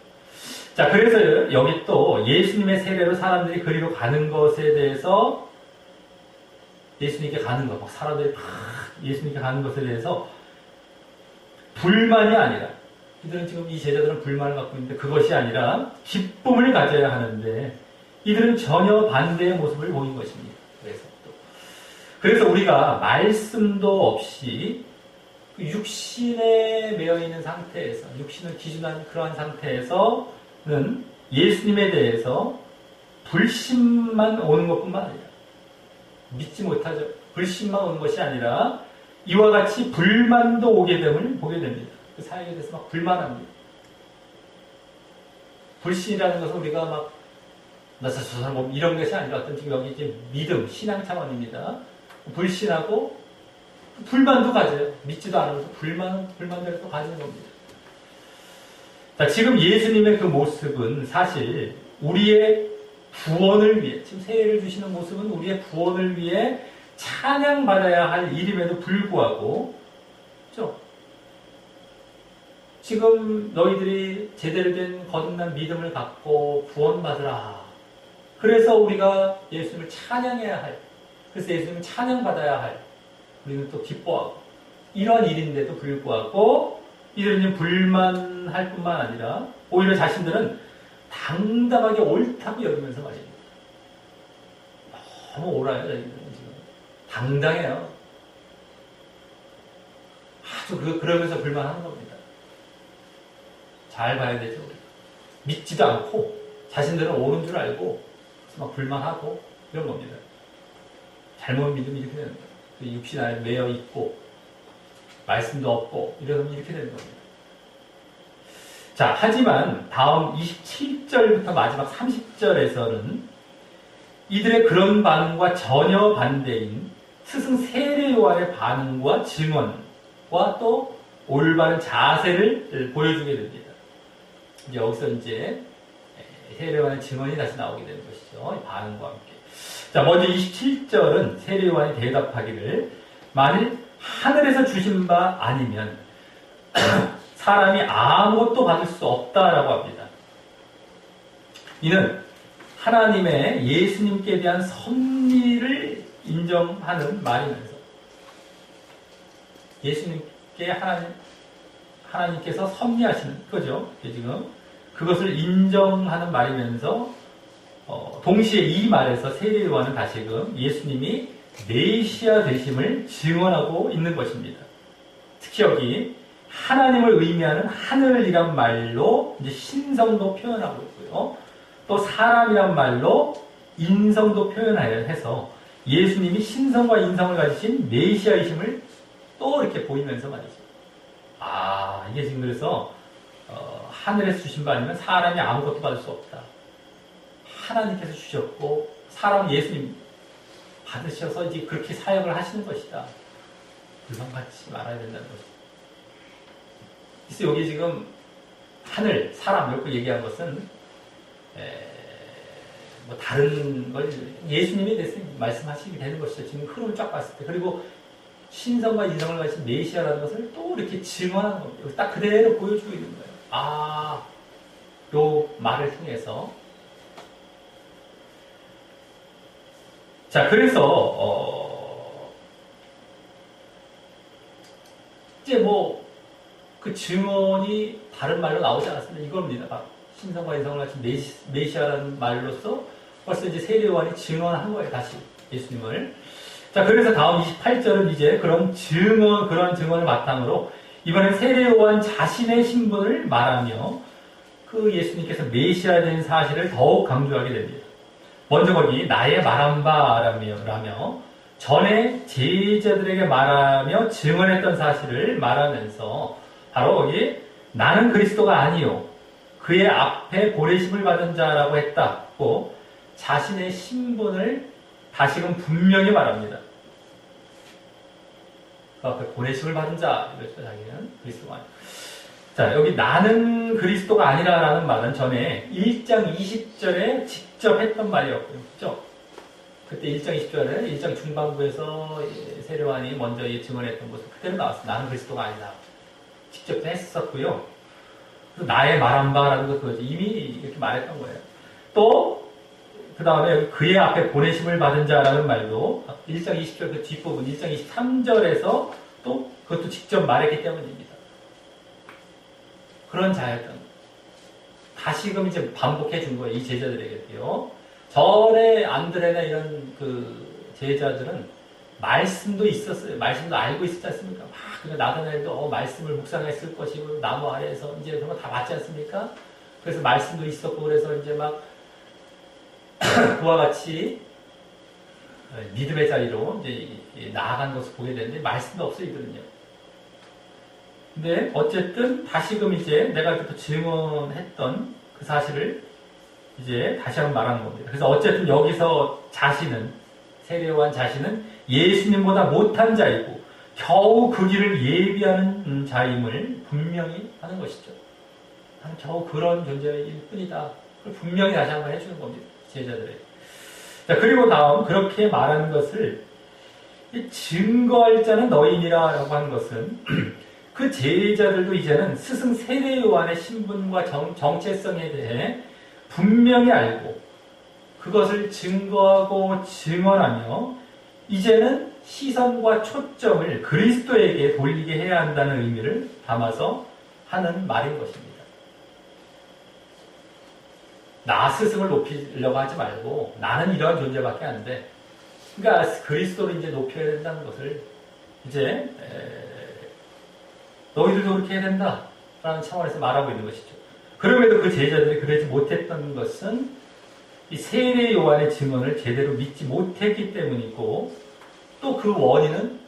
자, 그래서 여기 또 예수님의 세례로 사람들이 그리로 가는 것에 대해서 예수님께 가는 것, 막 사람들이 막 예수님께 가는 것에 대해서 불만이 아니라 이들은 지금 이 제자들은 불만을 갖고 있는데 그것이 아니라 기쁨을 가져야 하는데 이들은 전혀 반대의 모습을 보인 것입니다. 그래서 우리가 말씀도 없이 육신에 매여 있는 상태에서 육신을 기준한 그러한 상태에서는 예수님에 대해서 불신만 오는 것뿐만 아니라 믿지 못하죠. 불신만 오는 것이 아니라 이와 같이 불만도 오게 됨을 보게 됩니다. 그 사역에 대해서 막 불만합니다. 불신이라는 것은 우리가 막 나 저 사람 뭐 이런 것이 아니라 어떤 지금 여기 이제 믿음, 신앙 차원입니다. 불신하고 불만도 가져요. 믿지도 않으면서 불만대로 또 가지는 겁니다. 자, 지금 예수님의 그 모습은 사실 우리의 구원을 위해 지금 세례를 주시는 모습은 우리의 구원을 위해 찬양받아야 할 일임에도 불구하고 그렇죠? 지금 너희들이 제대로 된 거듭난 믿음을 갖고 구원받으라. 그래서 우리가 예수님을 찬양해야 할 그래서 예수님을 찬양받아야 할 우리는 또 기뻐하고 이러한 일인데도 불구하고 이들은 불만할 뿐만 아니라 오히려 자신들은 당당하게 옳다고 여기면서 말입니다. 너무 옳아요. 저희들은 지금 당당해요. 아주 그러면서 불만하는 겁니다. 잘 봐야 되죠. 우리. 믿지도 않고 자신들은 옳은 줄 알고 막 불만하고 이런 겁니다. 잘못 믿으면 이렇게 되는 거예요. 육신 안에 매여 있고 말씀도 없고 이러면 이렇게 되는 겁니다. 자, 하지만 다음 27절부터 마지막 30절에서는 이들의 그런 반응과 전혀 반대인 스승 세례 요한의 반응과 증언과 또 올바른 자세를 보여주게 됩니다. 이제 여기서 이제 세례 요한의 증언이 다시 나오게 되는 것이죠. 반응과 함께. 자, 먼저 27절은 세례 요한이 대답하기를 만일 하늘에서 주신 바 아니면 사람이 아무것도 받을 수 없다라고 합니다. 이는 하나님의 예수님께 대한 섭리를 인정하는 말이면서 예수님께 하나님께서 섭리하시는 거죠. 지금 그것을 인정하는 말이면서 동시에 이 말에서 세례 요한은 다시금 예수님이 메시아 되심을 증언하고 있는 것입니다. 특히 여기 하나님을 의미하는 하늘이란 말로 이제 신성도 표현하고 있고요. 또 사람이란 말로 인성도 표현해서 예수님이 신성과 인성을 가지신 메시아이심을 또 이렇게 보이면서 말이죠. 아, 이게 지금 그래서 하늘에서 주신 바 아니면 사람이 아무것도 받을 수 없다. 하나님께서 주셨고 사람 예수님 받으셔서 이제 그렇게 사역을 하시는 것이다. 불만받지 말아야 된다는 것이다. 그래서 여기 지금 하늘, 사람 이렇게 얘기한 것은 뭐 다른 걸 예수님에 대해서 말씀하시게 되는 것이죠. 지금 흐름을 쫙 봤을 때. 그리고 신성과 인성을 가진 메시아라는 것을 또 이렇게 증언하는 겁니다. 딱 그대로 보여주고 있는 거예요. 아, 요 말을 통해서. 자, 그래서 이제 뭐 그 증언이 다른 말로 나오지 않았습니다. 이겁니다. 신성과 인성을 갖춘 메시아라는 말로서 벌써 이제 세례요한이 증언한 거예요. 다시 예수님을. 자, 그래서 다음 28절은 이제 그런 증언을 바탕으로 이번엔 세례요한 자신의 신분을 말하며 그 예수님께서 메시아된 사실을 더욱 강조하게 됩니다. 먼저 거기 나의 말한 바라며 전에 제자들에게 말하며 증언했던 사실을 말하면서 바로 거기 나는 그리스도가 아니요 그의 앞에 보내심을 받은 자라고 했다고 자신의 신분을 다시금 분명히 말합니다. 그 앞에 보내심을 받은 자, 이렇죠. 자기는 그리스도가 아니요. 자, 여기 나는 그리스도가 아니라라는 말은 전에 1장 20절에 직접 했던 말이었고요. 그죠? 그때 1장 20절에 1장 중반부에서 세례요한이 먼저 증언했던 것은 그때는 나왔어요. 나는 그리스도가 아니다. 직접 했었고요. 나의 말한 바라는 것도 이미 이렇게 말했던 거예요. 또, 그 다음에 그의 앞에 보내심을 받은 자라는 말도 1장 20절 그 뒷부분, 1장 23절에서 또 그것도 직접 말했기 때문입니다. 그런 자였던 거예요. 다시금 이제 반복해 준 거예요. 이 제자들에게도요. 전에 안드레나 이런 그 제자들은 말씀도 있었어요. 말씀도 알고 있었지 않습니까? 막, 나다나엘도 말씀을 묵상했을 것이고, 나무 아래에서 이제 그런 거 다 맞지 않습니까? 그래서 말씀도 있었고, 그래서 이제 막, 그와 같이 믿음의 자리로 이제 나아간 것을 보게 되는데, 말씀도 없어요, 이들은요. 근데 어쨌든 다시금 이제 내가 또 증언했던 그 사실을 이제 다시 한번 말하는 겁니다. 그래서 어쨌든 여기서 세례요한 자신은 예수님보다 못한 자이고 겨우 그 길을 예비하는 자임을 분명히 하는 것이죠. 나는 겨우 그런 존재일 뿐이다. 그걸 분명히 다시 한번 해주는 겁니다. 제자들에게. 자, 그리고 다음 그렇게 말하는 것을 증거할 자는 너희니라 라고 하는 것은 그 제자들도 이제는 스승 세례요한의 신분과 정체성에 대해 분명히 알고 그것을 증거하고 증언하며 이제는 시선과 초점을 그리스도에게 돌리게 해야 한다는 의미를 담아서 하는 말인 것입니다. 나 스승을 높이려고 하지 말고 나는 이러한 존재밖에 안 돼. 그러니까 그리스도를 이제 높여야 된다는 것을 이제 너희들도 그렇게 해야 된다라는 차원에서 말하고 있는 것이죠. 그럼에도 그 제자들이 그러지 못했던 것은 이 세례 요한의 증언을 제대로 믿지 못했기 때문이고 또 그 원인은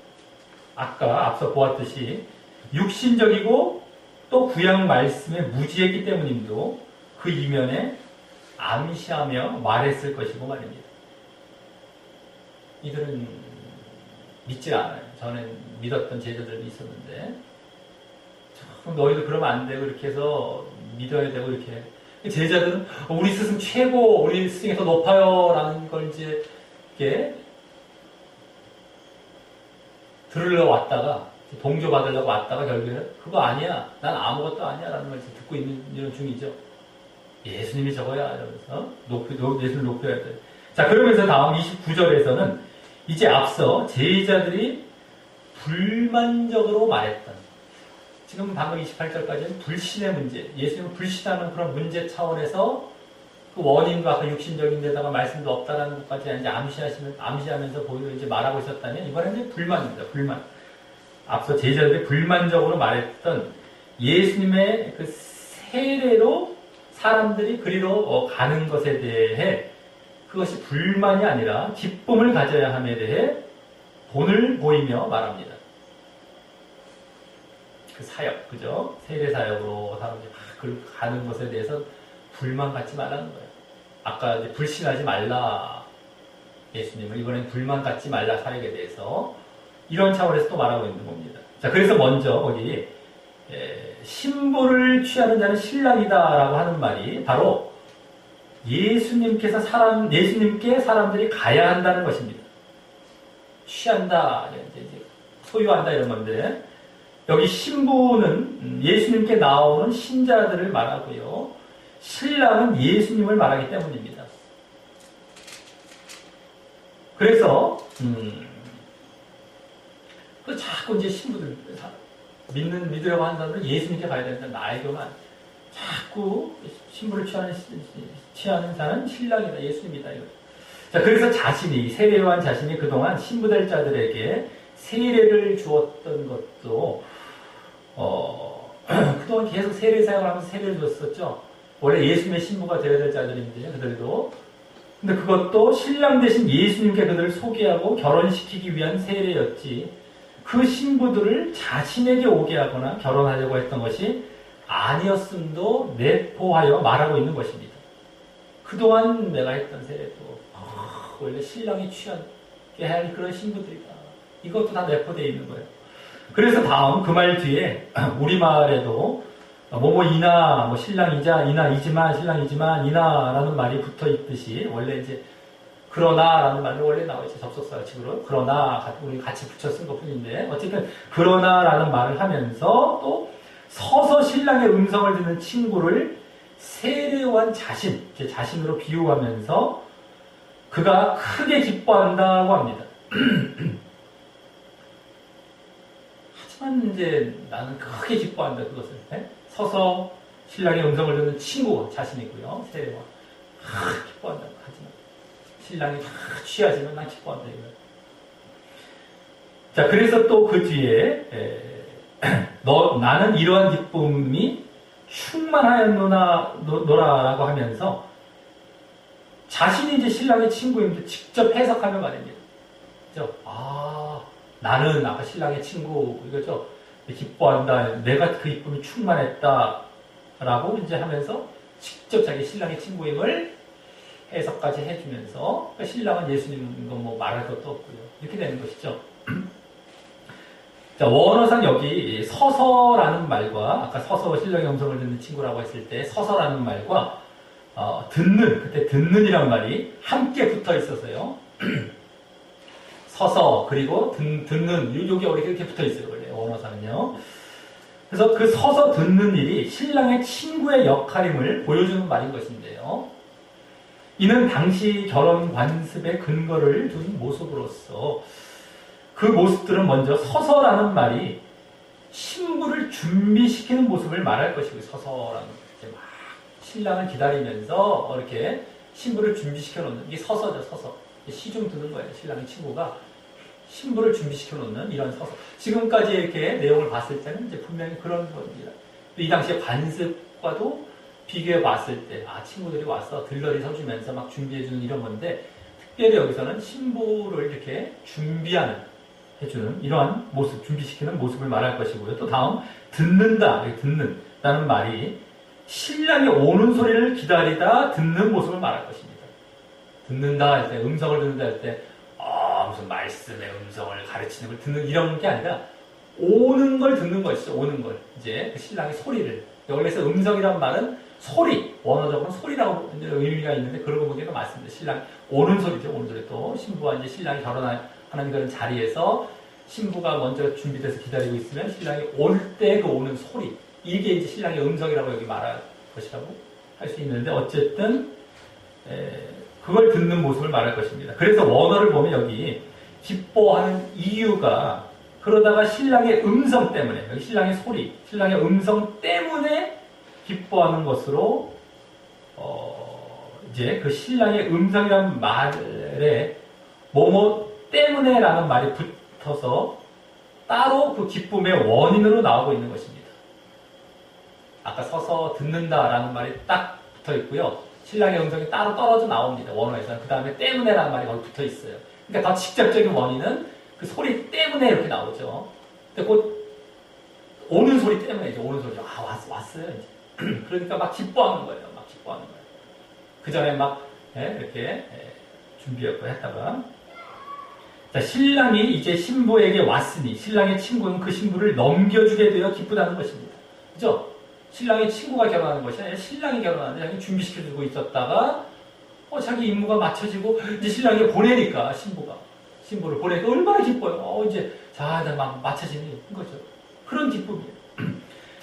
아까 앞서 보았듯이 육신적이고 또 구약 말씀에 무지했기 때문임도 그 이면에 암시하며 말했을 것이고 말입니다. 이들은 믿지 않아요. 전에 믿었던 제자들이 있었는데 너희도 그러면 안 되고 이렇게 해서 믿어야 되고 이렇게 제자들은 우리 스승 최고, 우리 스승이 더 높아요 라는 걸 이제 이렇게 들으러 왔다가 동조 받으려고 왔다가 결국에는 그거 아니야, 난 아무것도 아니야 라는 걸 듣고 있는 이런 중이죠. 예수님이 저거야 이러면서 예수를 높여야 돼. 자, 그러면서 다음 29절에서는 이제 앞서 제자들이 불만적으로 말했던 지금 방금 28절까지는 불신의 문제, 예수님을 불신하는 그런 문제 차원에서 그 원인과 아까 육신적인 데다가 말씀도 없다라는 것까지 이제 암시하면서 보이고 이제 말하고 있었다면 이번에는 이제 불만입니다. 불만. 앞서 제자들이 불만적으로 말했던 예수님의 그 세례로 사람들이 그리로 가는 것에 대해 그것이 불만이 아니라 기쁨을 가져야 함에 대해 본을 보이며 말합니다. 그 사역, 그죠? 세례 사역으로 사람들이 막 가는 것에 대해서 불만 갖지 말라는 거예요. 아까 이제 불신하지 말라. 예수님을 이번엔 불만 갖지 말라 사역에 대해서 이런 차원에서 또 말하고 있는 겁니다. 자, 그래서 먼저 거기 신부를 취하는 자는 신랑이다라고 하는 말이 바로 예수님께 사람들이 가야 한다는 것입니다. 취한다, 이제 소유한다 이런 건데 여기 신부는 예수님께 나오는 신자들을 말하고요. 신랑은 예수님을 말하기 때문입니다. 그래서 그 자꾸 이제 신부들 믿으려고 하는 사람들 예수님께 가야 된다. 나에게만 자꾸 신부를 취하는 자는 신랑이다. 예수님이다. 이거. 자, 그래서 세례요한 자신이 그동안 신부될 자들에게 세례를 주었던 것도 그동안 계속 세례 사용을 하면서 세례를 줬었죠. 원래 예수님의 신부가 되어야 될 자들인데 그들도. 근데 그것도 신랑 대신 예수님께 그들을 소개하고 결혼시키기 위한 세례였지. 그 신부들을 자신에게 오게 하거나 결혼하려고 했던 것이 아니었음도 내포하여 말하고 있는 것입니다. 그동안 내가 했던 세례도 원래 신랑이 취하게 할 그런 신부들이다. 이것도 다 내포되어 있는 거예요. 그래서 다음 그 말 뒤에 우리말에도 뭐뭐이나 신랑이자 이나이지만 신랑이지만 이나라는 말이 붙어 있듯이 원래 이제 그러나라는 말이 원래 나와있죠. 접속사식으로 그러나 우리 같이 붙여 쓴 것뿐인데 어쨌든 그러나라는 말을 하면서 또 서서 신랑의 음성을 듣는 친구를 세례요한 자신으로 비유하면서 그가 크게 기뻐한다고 합니다. 하지만 이제 나는 크게 기뻐한다 그것을 서서 신랑의 음성을 듣는 친구 자신이고요. 세례요한 기뻐한다 하지만 신랑이 취하지만 난 기뻐한다 이거예요. 자, 그래서 또 그 뒤에 나는 이러한 기쁨이 충만하였노라라고 하면서 자신이 이제 신랑의 친구임도 직접 해석하는 말입니다. 그죠? 나는 아까 신랑의 친구 이거죠. 기뻐한다. 내가 그 기쁨이 충만했다라고 이제 하면서 직접 자기 신랑의 친구임을 해석까지 해주면서 그러니까 신랑은 예수님인 건 뭐 말할 것도 없고요. 이렇게 되는 것이죠. 자, 원어상 여기 서서라는 말과 아까 서서 신랑의 음성을 듣는 친구라고 했을 때 서서라는 말과 그때 듣는이란 말이 함께 붙어 있어서요. 서서 그리고 듣는 여기 이렇게 붙어 있어요. 원래 원어상은요. 그래서 그 서서 듣는 일이 신랑의 친구의 역할임을 보여주는 말인 것인데요. 이는 당시 결혼 관습의 근거를 둔 모습으로서 그 모습들은 먼저 서서라는 말이 신부를 준비시키는 모습을 말할 것이고 서서라는 이제 막 신랑을 기다리면서 이렇게 신부를 준비시켜 놓는 이게 서서죠. 서서 시중 드는 거예요. 신랑의 친구가 신부를 준비시켜 놓는 이런 서서. 지금까지 이렇게 내용을 봤을 때는 이제 분명히 그런 겁니다. 이 당시에 관습과도 비교해 봤을 때 친구들이 와서 들러리 서주면서 막 준비해주는 이런 건데 특별히 여기서는 신부를 이렇게 해주는 이러한 모습, 준비시키는 모습을 말할 것이고요. 또 다음 듣는다라는 말이 신랑이 오는 소리를 기다리다 듣는 모습을 말할 것입니다. 듣는다 할 때, 음성을 듣는다 할 때 무슨 말씀의 음성을 가르치는 걸 듣는 이런 게 아니라 오는 걸 듣는 것이죠. 오는 걸. 이제 그 신랑의 소리를. 여기서 음성이란 말은 소리, 원어적으로는 소리라고 의미가 있는데 그런 거 보기에도 맞습니다. 신랑 오는 소리죠. 오는 소리. 또 신부와 이제 신랑이 결혼하는 그런 자리에서 신부가 먼저 준비돼서 기다리고 있으면 신랑이 올 때 그 오는 소리. 이게 이제 신랑의 음성이라고 여기 말할 것이라고 할 수 있는데 어쨌든 그걸 듣는 모습을 말할 것입니다. 그래서 원어를 보면 여기 기뻐하는 이유가 그러다가 신랑의 음성 때문에 여기 신랑의 소리, 신랑의 음성 때문에 기뻐하는 것으로 이제 그 신랑의 음성이라는 말에 뭐뭐 때문에라는 말이 붙어서 따로 그 기쁨의 원인으로 나오고 있는 것입니다. 아까 서서 듣는다라는 말이 딱 붙어 있고요. 신랑의 음성이 따로 떨어져 나옵니다. 원어에서는. 그 다음에 때문에라는 말이 거기 붙어 있어요. 그러니까 더 직접적인 원인은 그 소리 때문에 이렇게 나오죠. 근데 곧 오는 소리 때문에 이제 오는 소리죠. 왔어요. 이제. 그러니까 막 기뻐하는 거예요. 막 기뻐하는 거예요. 그 전에 막 이렇게 준비했고 했다가 자, 신랑이 이제 신부에게 왔으니 신랑의 친구는 그 신부를 넘겨주게 되어 기쁘다는 것입니다. 그죠? 신랑의 친구가 결혼하는 것이 아니라 신랑이 결혼하는데 자기 준비시켜주고 있었다가 자기 임무가 마쳐지고 이제 신랑이 보내니까 신부를 보내니까 얼마나 기뻐요. 이제 자, 막 마쳐지는 거죠. 그런 기쁨이에요.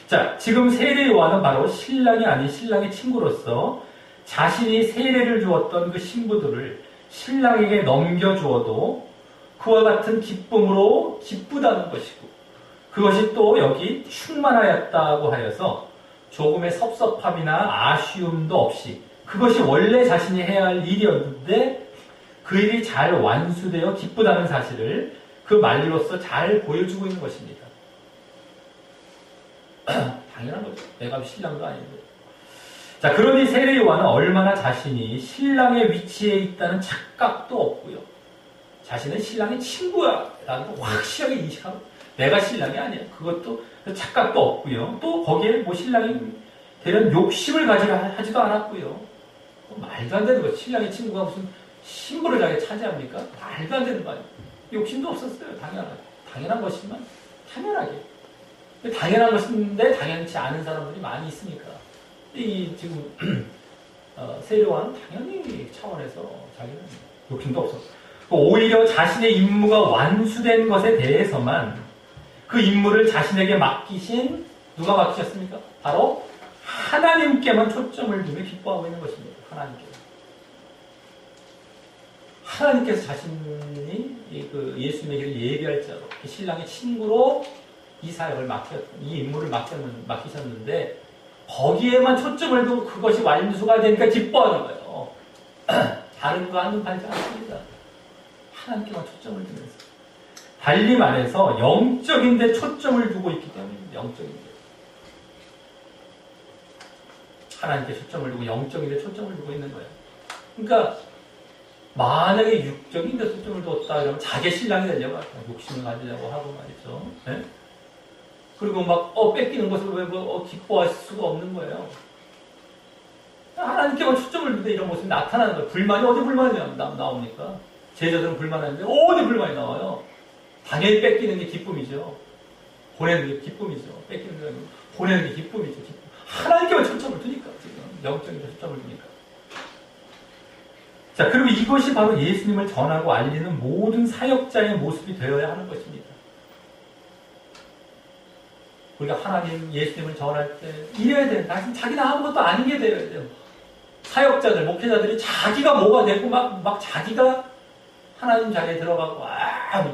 자, 지금 세례 요한은 바로 신랑이 아닌 신랑의 친구로서 자신이 세례를 주었던 그 신부들을 신랑에게 넘겨주어도 그와 같은 기쁨으로 기쁘다는 것이고, 그것이 또 여기 충만하였다고 하여서 조금의 섭섭함이나 아쉬움도 없이 그것이 원래 자신이 해야 할 일이었는데 그 일이 잘 완수되어 기쁘다는 사실을 그 말로써 잘 보여주고 있는 것입니다. 당연한 거죠. 내가 신랑도 아닌데. 자, 그러니 세례 요한은 얼마나 자신이 신랑의 위치에 있다는 착각도 없고요. 자신은 신랑의 친구야라는 걸 확실하게 인식하고, 내가 신랑이 아니야. 그것도 착각도 없고요. 또 거기에 뭐 신랑이 대련 욕심을 하지도 않았고요. 말도 안 되는 거예요. 신랑의 친구가 무슨 신부를 자기가 차지합니까? 말도 안 되는 거 아니에요. 욕심도 없었어요. 당연한 것이지만 당연하게. 당연한 것인데 당연치 않은 사람들이 많이 있으니까. 이 지금 세례요한은 당연히 차원에서 자기는 욕심도 없었어요. 오히려 자신의 임무가 완수된 것에 대해서만 그 임무를 자신에게 맡기신, 누가 맡기셨습니까? 바로 하나님께만 초점을 두며 기뻐하고 있는 것입니다. 하나님께서 자신이 예수님에게 예비할 자로 신랑의 친구로 이 사역을 이 임무를 맡기셨는데 거기에만 초점을 두고 그것이 완수가 되니까 기뻐하는 거예요. 다른 거는 팔지 않습니다. 하나님께만 초점을 두면서. 달리 말해서 영적인 데 초점을 두고 있기 때문입니다. 영적인 데. 하나님께 초점을 두고 영적인 데 초점을 두고 있는 거예요. 그러니까 만약에 육적인 데 초점을 두었다 그러면 자기 신랑이 되려고 욕심을 가지려고 하고 말이죠. 네? 그리고 막 뺏기는 것을 왜 기뻐할 수가 없는 거예요. 하나님께만 초점을 두는데 이런 모습이 나타나는 거예요. 불만이 어디 불만이 나옵니까? 제자들은 불만하는데 어디 불만이 나와요? 당연히 뺏기는 게 기쁨이죠. 보내는 게 기쁨이죠. 뺏기는 게 보내는 게 기쁨이죠. 하나님께만 초점을 두니까, 지금 영적인 데 초점을 두니까. 자, 그리고 이것이 바로 예수님을 전하고 알리는 모든 사역자의 모습이 되어야 하는 것입니다. 우리가 하나님, 예수님을 전할 때 이래야 된다. 자기는 아무것도 아닌 게 되어야 돼요. 사역자들, 목회자들이 자기가 뭐가 되고 막 자기가 하나님 자리에 들어가고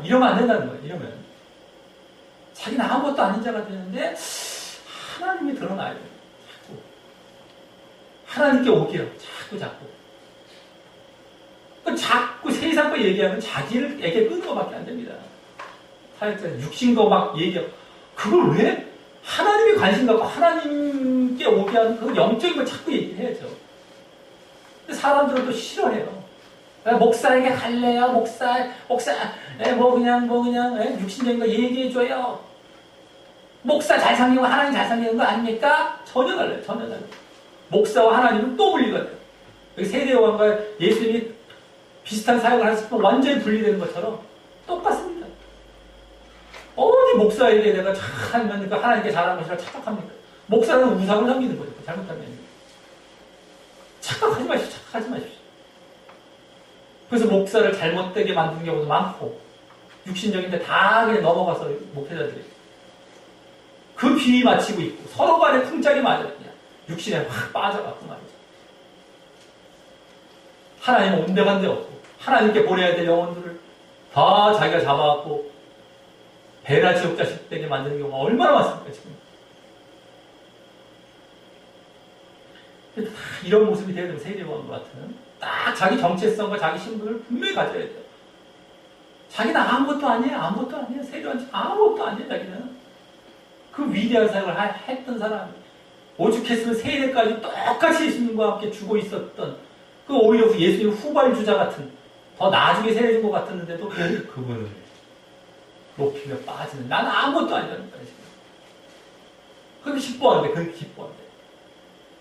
이러면 안 된다는 거예요. 이러면 자기는 아무것도 아닌 자가 되는데 하나님이 드러나야 돼요. 자꾸 하나님께 오기요. 자꾸 세상 거 얘기하면 자기에게 끄는 것밖에 안 됩니다. 사역자는 육신 거 막 얘기하고, 그걸 왜 하나님이 관심 갖고 하나님께 오게 하는 그 영적인 걸 자꾸 얘기해야죠. 근데 사람들은 또 싫어해요. 목사에게 갈래요, 목사, 육신적인 거 얘기해줘요. 목사 잘 살리는 거, 하나님 잘 살리는 거 아닙니까? 전혀 달라요. 목사와 하나님은 또 분리가 돼요. 세례요한과 예수님이 비슷한 사역을 하셨으면 완전히 분리되는 것처럼 똑같습니다. 어디 목사에게 내가 잘하니까 하나님께 잘하는 것이라 착각합니까? 목사는 우상을 섬기는 거죠. 잘못하면. 착각하지 마십시오. 그래서 목사를 잘못되게 만든 경우도 많고, 육신적인데 다 그냥 넘어가서 목회자들이 그 비위 맞추고 있고, 서로 간에 풍짝이 맞아요. 그냥 육신에 확 빠져갖고 말이죠. 하나님은 온데간데 없고, 하나님께 보내야 될 영혼들을 다 자기가 잡아갖고 배나 지옥자식 되게 만드는 경우가 얼마나 많습니까, 지금. 이런 모습이 되어야 되면 세례요한과 같은 딱 자기 정체성과 자기 신분을 분명히 가져야 돼요. 자기는 아무것도 아니에요. 세례요한 아무것도 아니에요. 자기는 그 위대한 사역을 했던 사람, 오죽했으면 세례까지 똑같이 예수님과 함께 주고 있었던, 그 오히려 예수님 후발주자 같은, 더 나중에 세례 준 것 같았는데도 그분을 높이며 빠지는, 나는 아무것도 아니라는 거예요. 그렇게 기뻐하는데.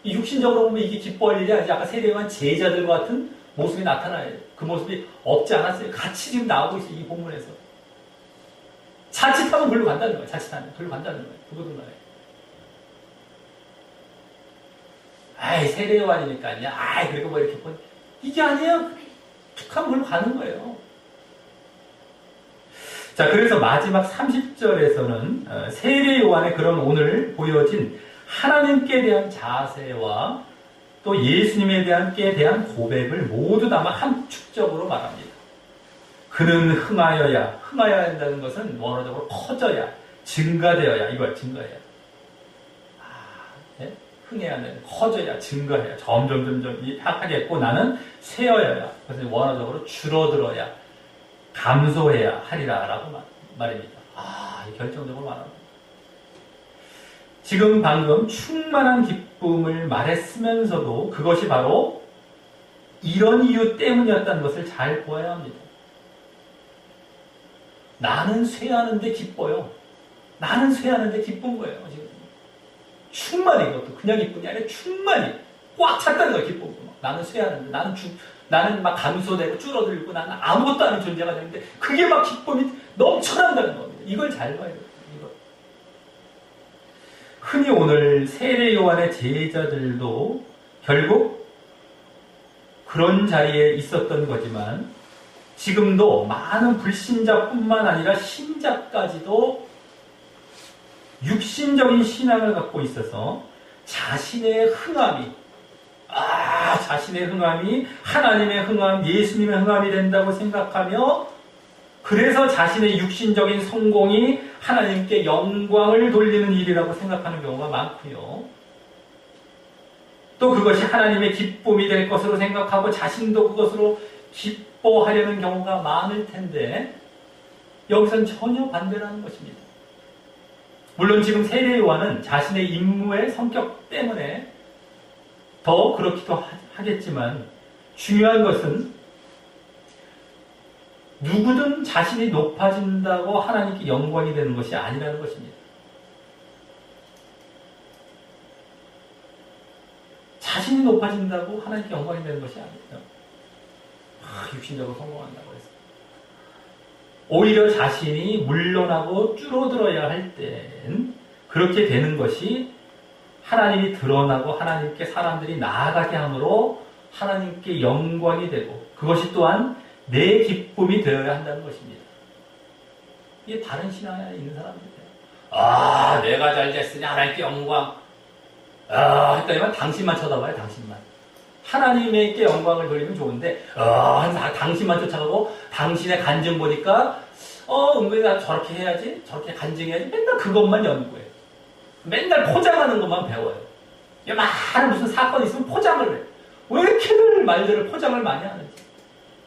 이 육신적으로 보면 이게 기뻐할 일이 아니지. 아까 세례요한 제자들과 같은 모습이 나타나야 돼요. 그 모습이 없지 않았어요. 같이 지금 나오고 있어요. 이 본문에서. 자칫하면 글로 간다는 거예요. 그거든 말이에요. 세례요한이니까 아니야. 그리고 뭐 이렇게 본, 이게 아니에요. 툭하면 글로 가는 거예요. 자, 자, 그래서 마지막 30절에서는 세례 요한의 그런 오늘 보여진 하나님께 대한 자세와 또 예수님에 대한 고백을 모두 담아 함축적으로 말합니다. 그는 흥하여야 한다는 것은 원어적으로 커져야, 증가되어야, 이걸 증가해야. 네? 흥해야 하는, 커져야, 증가해야, 점점 하겠고 나는 쇠어야, 그래서 원어적으로 줄어들어야, 감소해야 하리라라고 말입니다. 이 결정적으로 말합니다. 지금 방금 충만한 기쁨을 말했으면서도 그것이 바로 이런 이유 때문이었다는 것을 잘 보아야 합니다. 나는 쇠하는데 기뻐요. 나는 쇠하는데 기쁜 거예요. 지금 충만히, 이것도 그냥 기쁨이 아니라 충만히 꽉 찼다는 거예요. 기쁨. 나는 쇠하는데, 나는 막 감소되고 줄어들고 나는 아무것도 아닌 존재가 되는데 그게 막 기쁨이 넘쳐난다는 겁니다. 이걸 잘 봐야 돼요. 흔히 오늘 세례 요한의 제자들도 결국 그런 자리에 있었던 거지만 지금도 많은 불신자뿐만 아니라 신자까지도 육신적인 신앙을 갖고 있어서 자신의 흥함이 하나님의 흥함, 예수님의 흥함이 된다고 생각하며 그래서 자신의 육신적인 성공이 하나님께 영광을 돌리는 일이라고 생각하는 경우가 많고요. 또 그것이 하나님의 기쁨이 될 것으로 생각하고 자신도 그것으로 기뻐하려는 경우가 많을 텐데 여기서는 전혀 반대라는 것입니다. 물론 지금 세례 요한은 자신의 임무의 성격 때문에 더 그렇기도 하겠지만 중요한 것은 누구든 자신이 높아진다고 하나님께 영광이 되는 것이 아니라는 것입니다. 자신이 높아진다고 하나님께 영광이 되는 것이 아니에요. 육신적으로 성공한다고 해서. 오히려 자신이 물러나고 줄어들어야 할 땐 그렇게 되는 것이 하나님이 드러나고 하나님께 사람들이 나아가게 함으로 하나님께 영광이 되고 그것이 또한 내 기쁨이 되어야 한다는 것입니다. 이게 다른 신앙에 있는 사람들이에요. 내가 잘 됐으니 하나님께 영광. 했더니만 당신만 쳐다봐요, 당신만. 하나님께 영광을 돌리면 좋은데, 당신만 쫓아가고, 당신의 간증 보니까, 은근히 나 저렇게 해야지, 저렇게 간증해야지, 맨날 그것만 연구해. 맨날 포장하는 것만 배워요. 많은 무슨 사건이 있으면 포장을 해. 왜 이렇게들 말들을 포장을 많이 하는지.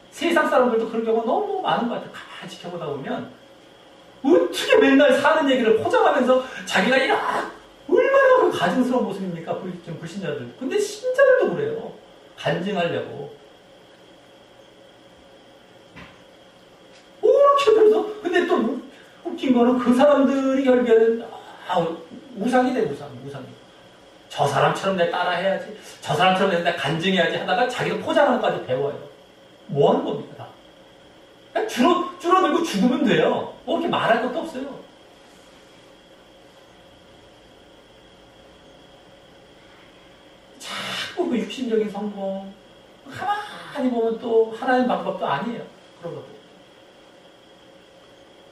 세상 사람들도 그런 경우가 너무 많은 것 같아요. 가만히 지켜보다 보면 어떻게 맨날 사는 얘기를 포장하면서 자기가 얼마나 그 가증스러운 모습입니까? 불신자들. 근데 신자들도 그래요. 간증하려고. 이렇게 그래서 근데 또 웃긴 거는 그 사람들이 결국에는 우상이 돼, 우상이. 저 사람처럼 내가 따라해야지. 저 사람처럼 내가 간증해야지 하다가 자기가 포장하는 것까지 배워요. 뭐 하는 겁니까, 다? 그냥 줄어들고 죽으면 돼요. 이렇게 말할 것도 없어요. 자꾸 그 육신적인 성공, 가만히 보면 또 하나의 방법도 아니에요. 그런 것도.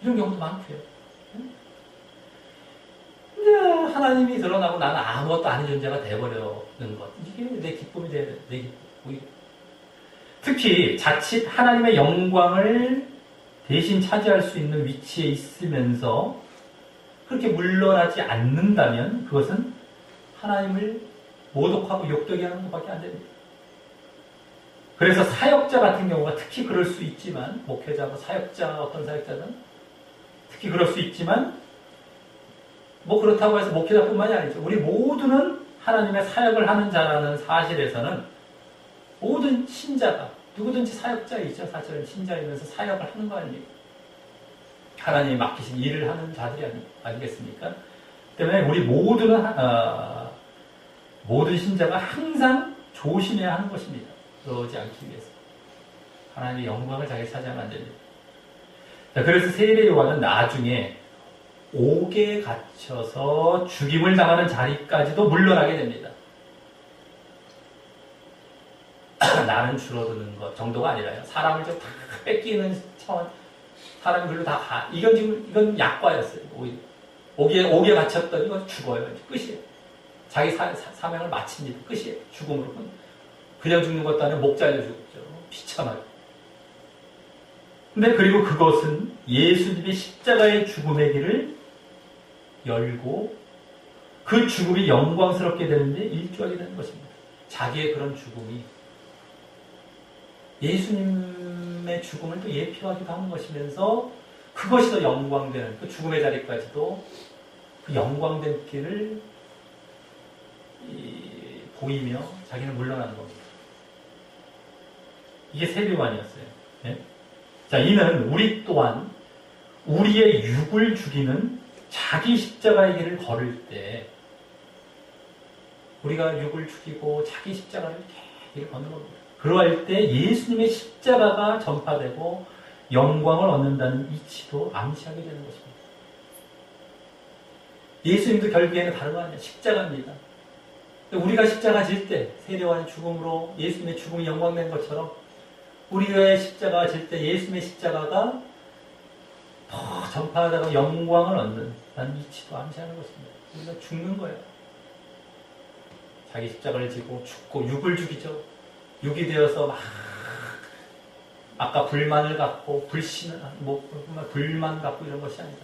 이런 경우도 많고요. 근데 하나님이 드러나고 나는 아무것도 아닌 존재가 돼버리는 것. 이게 내 기쁨이 돼야 돼. 내 기쁨. 특히 자칫 하나님의 영광을 대신 차지할 수 있는 위치에 있으면서 그렇게 물러나지 않는다면 그것은 하나님을 모독하고 욕되게 하는 것밖에 안 됩니다. 그래서 사역자 같은 경우가 특히 그럴 수 있지만 목회자고 사역자 어떤 사역자는 특히 그럴 수 있지만 그렇다고 해서 목회자뿐만이 아니죠. 우리 모두는 하나님의 사역을 하는 자라는 사실에서는 모든 신자가 누구든지 사역자이죠. 사실은 신자이면서 사역을 하는 거 아닙니까? 하나님이 맡기신 일을 하는 자들이 아니겠습니까? 때문에 우리 모두는 모든 신자가 항상 조심해야 하는 것입니다. 그러지 않기 위해서. 하나님의 영광을 자기가 차지하면 안 됩니다. 자, 그래서 세례 요한은 나중에 옥에 갇혀서 죽임을 당하는 자리까지도 물러나게 됩니다. 나는 줄어드는 것 정도가 아니라요. 사람을 좀 다 뺏기는 차원, 사람이 글로 다 가. 이건 약과였어요. 옥에 갇혔던 이건 죽어요. 끝이에요. 자기 사명을 마칩니다. 끝이에요. 죽음으로. 그냥 죽는 것도 아니고 목 잘려 죽죠. 비참하게. 근데 그리고 그것은 예수님의 십자가의 죽음의 길을 열고 그 죽음이 영광스럽게 되는데 일조하게 되는 것입니다. 자기의 그런 죽음이 예수님의 죽음을 또 예표하기도 하는 것이면서 그것이 더 영광되는 그 죽음의 자리까지도 그 영광된 길을 보이며 자기는 물러나는 겁니다. 이게 세례요한이었어요. 네? 자, 이는 우리 또한 우리의 육을 죽이는 자기 십자가의 길을 걸을 때 우리가 육을 죽이고 자기 십자가를 길을 걷는 겁니다. 그러할 때 예수님의 십자가가 전파되고 영광을 얻는다는 이치도 암시하게 되는 것입니다. 예수님도 결국에는 다른 거 아니에요. 십자가입니다. 우리가 십자가 질 때 세례요한의 죽음으로 예수님의 죽음이 영광된 것처럼 우리의 십자가 질 때 예수님의 십자가가 더 전파하다가 영광을 얻는 다는 이치도 암시하는 것입니다. 우리가 죽는 거예요. 자기 십자가를 지고 죽고 육을 죽이죠. 육이 되어서 막 아까 불만을 갖고 불만 갖고 이런 것이 아니다.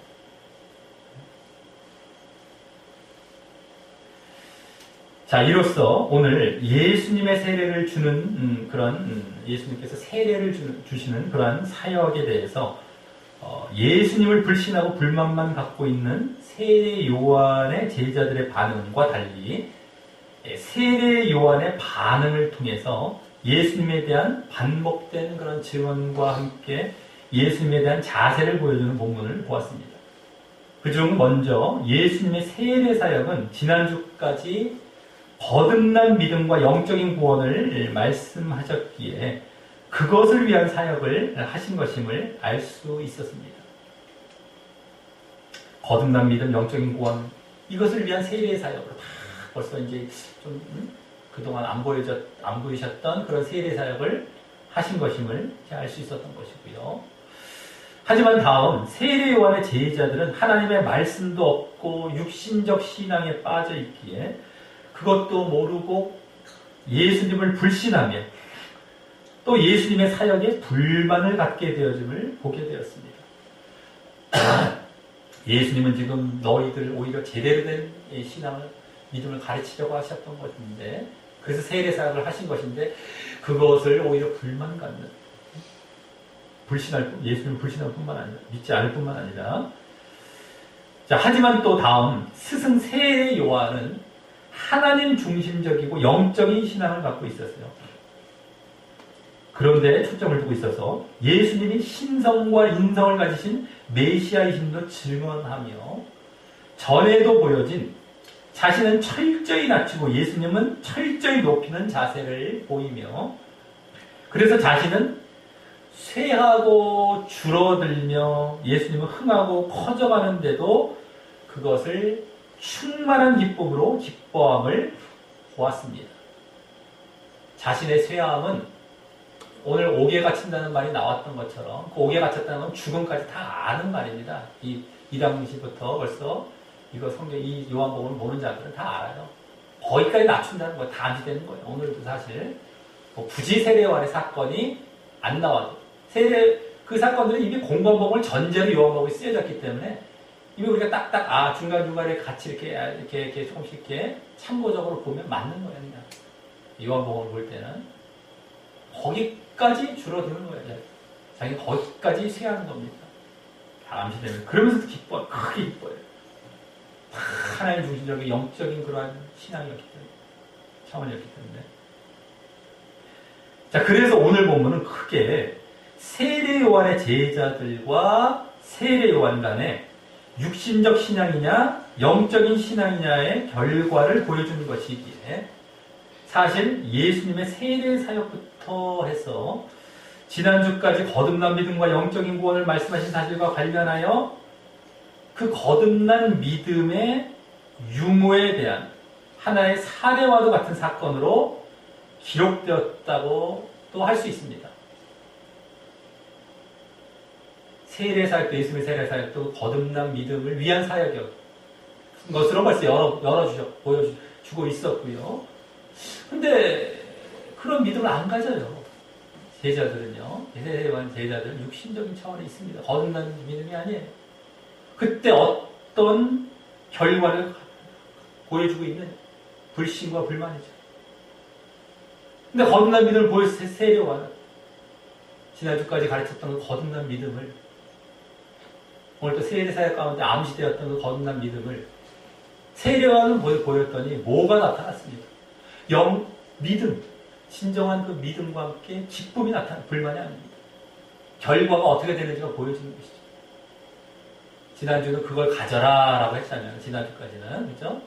자, 이로써 오늘 예수님의 세례를 주는 예수님께서 세례를 주시는 그러한 사역에 대해서 예수님을 불신하고 불만만 갖고 있는 세례 요한의 제자들의 반응과 달리 세례 요한의 반응을 통해서 예수님에 대한 반복된 그런 증언과 함께 예수님에 대한 자세를 보여주는 본문을 보았습니다. 그중 먼저 예수님의 세례 사역은 지난주까지 거듭난 믿음과 영적인 구원을 말씀하셨기에 그것을 위한 사역을 하신 것임을 알 수 있었습니다. 거듭난 믿음, 영적인 구원, 이것을 위한 세례 사역으로 다 벌써 이제 좀 그동안 안 보이셨던 그런 세례 사역을 하신 것임을 알 수 있었던 것이고요. 하지만 다음 세례 요한의 제자들은 하나님의 말씀도 없고 육신적 신앙에 빠져 있기에 그것도 모르고 예수님을 불신하며 또 예수님의 사역에 불만을 갖게 되어짐을 보게 되었습니다. 예수님은 지금 너희들 오히려 제대로 된 신앙을 믿음을 가르치려고 하셨던 것인데 그래서 세례 사역을 하신 것인데 그것을 오히려 불만 갖는 예수님을 불신할 뿐만 아니라 믿지 않을 뿐만 아니라 자, 하지만 또 다음 스승 세례 요한은 하나님 중심적이고 영적인 신앙을 갖고 있었어요. 그런데 초점을 두고 있어서 예수님이 신성과 인성을 가지신 메시아이심도 증언하며 전에도 보여진 자신은 철저히 낮추고 예수님은 철저히 높이는 자세를 보이며 그래서 자신은 쇠하고 줄어들며 예수님은 흥하고 커져가는데도 그것을 충만한 기쁨으로 기뻐함을 보았습니다. 자신의 쇠함은 오늘 옥에 갇힌다는 말이 나왔던 것처럼 그 옥에 갇혔다는 건 죽음까지 다 아는 말입니다. 이 당시부터 벌써 이거 성경 이 요한복음을 보는 자들은 다 알아요. 거기까지 낮춘다는 거 다 암시되는 거예요. 오늘도 사실 굳이 세례 요한의 사건이 안 나와도 그 사건들은 이미 공관복음을 전제로 요한복음이 쓰여졌기 때문에 이미 우리가 딱딱 중간중간에 같이 이렇게 조금씩 이렇게 참고적으로 보면 맞는 거예요. 그냥 요한복음을 볼 때는 거기까지 줄어드는 거예요. 자기가 거기까지 쇠하는 겁니다. 다 암시되면 그러면서 기뻐요. 크게 기뻐요. 하나님 중심적인 영적인 그러한 신앙이었기 때문에 차원이었기 때문에 자, 그래서 오늘 본문은 크게 세례 요한의 제자들과 세례 요한 간의 육신적 신앙이냐 영적인 신앙이냐의 결과를 보여주는 것이기에 사실 예수님의 세례 사역부터 해서 지난주까지 거듭난 믿음과 영적인 구원을 말씀하신 사실과 관련하여 그 거듭난 믿음의 유무에 대한 하나의 사례와도 같은 사건으로 기록되었다고 또 할 수 있습니다. 세례 사역도 예수님의 세례 사역도 거듭난 믿음을 위한 사역이었던 것으로 벌써 보여주고 있었고요. 근데 그런 믿음을 안 가져요. 제자들은요. 세례받은 제자들은 육신적인 차원에 있습니다. 거듭난 믿음이 아니에요. 그때 어떤 결과를 보여주고 있는 불신과 불만이죠. 근데 거듭난 믿음을 보여서 세례와는 지난주까지 가르쳤던 그 거듭난 믿음을 오늘 또 세례사역 가운데 암시되었던 그 거듭난 믿음을 세례와는 보였더니 뭐가 나타났습니까? 믿음, 진정한 그 믿음과 함께 기쁨이 나타나 불만이 아닙니다. 결과가 어떻게 되는지가 보여지는 것이죠. 지난주는 그걸 가져라라고 했잖아요. 지난주까지는 그렇죠?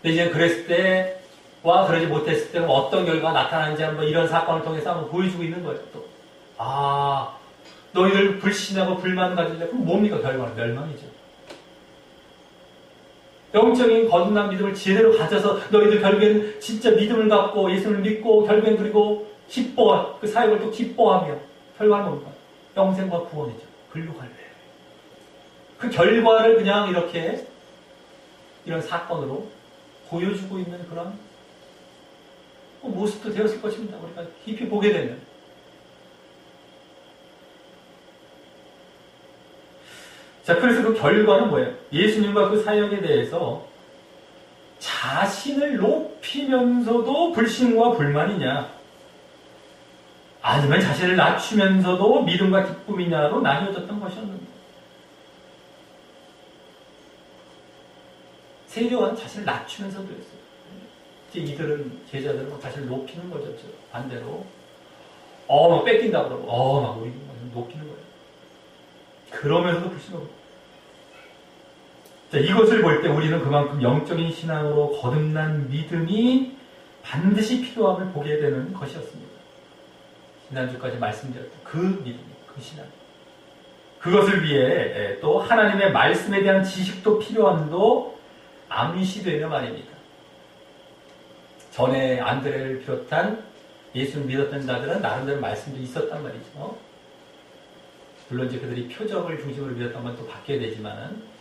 근데 이제 그랬을 때와 그러지 못했을 때 어떤 결과가 나타나는지 한번 이런 사건을 통해서 한번 보여주고 있는 거예요. 또 너희들 불신하고 불만 가질래? 그럼 뭡니까? 결과는 멸망이죠. 영적인 거듭난 믿음을 제대로 가져서 너희들 결국에는 진짜 믿음을 갖고 예수를 믿고 결국엔 그리고 기뻐 그 사역을 또 기뻐하며 결과는 뭡니까? 영생과 구원이죠. 근로갈래. 그 결과를 그냥 이렇게 이런 사건으로 보여주고 있는 그런 모습도 되었을 것입니다. 우리가 깊이 보게 되면. 자, 그래서 그 결과는 뭐예요? 예수님과 그 사역에 대해서 자신을 높이면서도 불신과 불만이냐, 아니면 자신을 낮추면서도 믿음과 기쁨이냐로 나뉘어졌던 것이었는데, 세례와는 자신을 낮추면서도 했어요. 이들은, 제자들은 자신을 높이는 거죠. 반대로. 막 뺏긴다 그러고, 막 우리 높이는 거예요. 그러면서도 불신하고. 자, 이것을 볼 때 우리는 그만큼 영적인 신앙으로 거듭난 믿음이 반드시 필요함을 보게 되는 것이었습니다. 지난주까지 말씀드렸던 그 믿음, 그 신앙. 그것을 위해 또 하나님의 말씀에 대한 지식도 필요함도 암시되며 말입니다. 전에 안드레를 비롯한 예수를 믿었던 자들은 나름대로 말씀도 있었단 말이죠. 물론 이제 그들이 표적을 중심으로 믿었던 건 또 바뀌어야 되지만은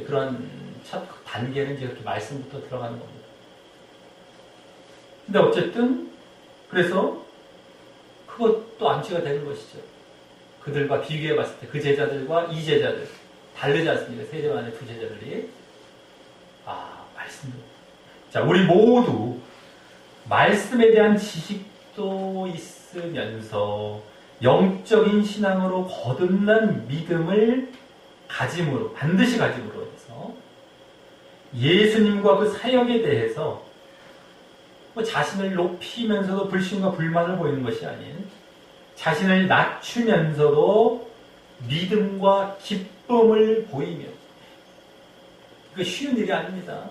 그런 첫 단계는 이제 이렇게 말씀부터 들어가는 겁니다. 근데 어쨌든 그래서 그것도 암시가 되는 것이죠. 그들과 비교해 봤을 때 그 제자들과 이 제자들 다르지 않습니까? 세례만의 두 제자들이 말씀도. 자, 우리 모두 말씀에 대한 지식도 있으면서 영적인 신앙으로 거듭난 믿음을 반드시 가짐으로 해서 예수님과 그 사역에 대해서 자신을 높이면서도 불신과 불만을 보이는 것이 아닌 자신을 낮추면서도 믿음과 기쁨을 보이며, 그게 쉬운 일이 아닙니다.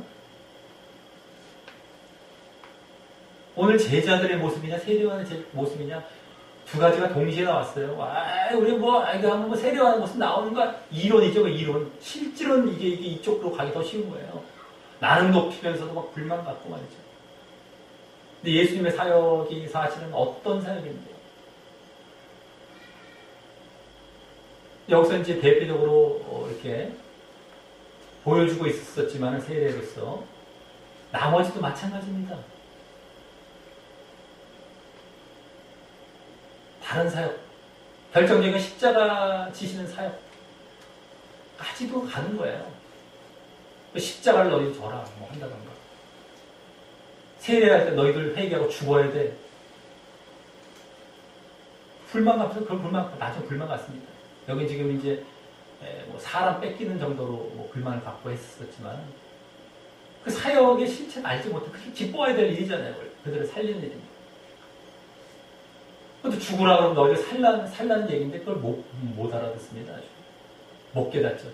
오늘 제자들의 모습이냐 세례하는 모습이냐 두 가지가 동시에 나왔어요. 우리 한번 세례하는 모습 나오는 거 이론이죠, 이론. 실질은 이게 이쪽으로 가기 더 쉬운 거예요. 나는 높이면서도 막 불만 갖고 말이죠. 근데 예수님의 사역이 사실은 어떤 사역인데요? 여기서 이제 대표적으로 이렇게 보여주고 있었지만 세례로서 나머지도 마찬가지입니다. 다른 사역, 결정적인 십자가 지시는 사역까지도 가는 거예요. 십자가를 너희들 져라, 한다던가. 세례할 때 너희들 회개하고 죽어야 돼. 불만 같아서 그런 나중에 불만 같습니다. 여기 지금 이제 사람 뺏기는 정도로 불만을 갖고 했었지만 그 사역의 실체는 알지 못해. 그게 기뻐해야 될 일이잖아요. 그들을 살리는 일입니다. 그것도 죽으라 그러면 너희들 살라는 얘기인데 그걸 못 알아듣습니다. 아주. 못 깨닫죠. 다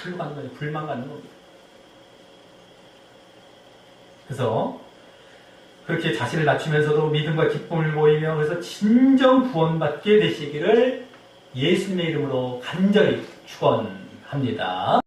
글로 가는 거예요. 불만 갖는 겁니다. 그래서 그렇게 자신을 낮추면서도 믿음과 기쁨을 보이며 그래서 진정 구원받게 되시기를 예수님의 이름으로 간절히 축원합니다.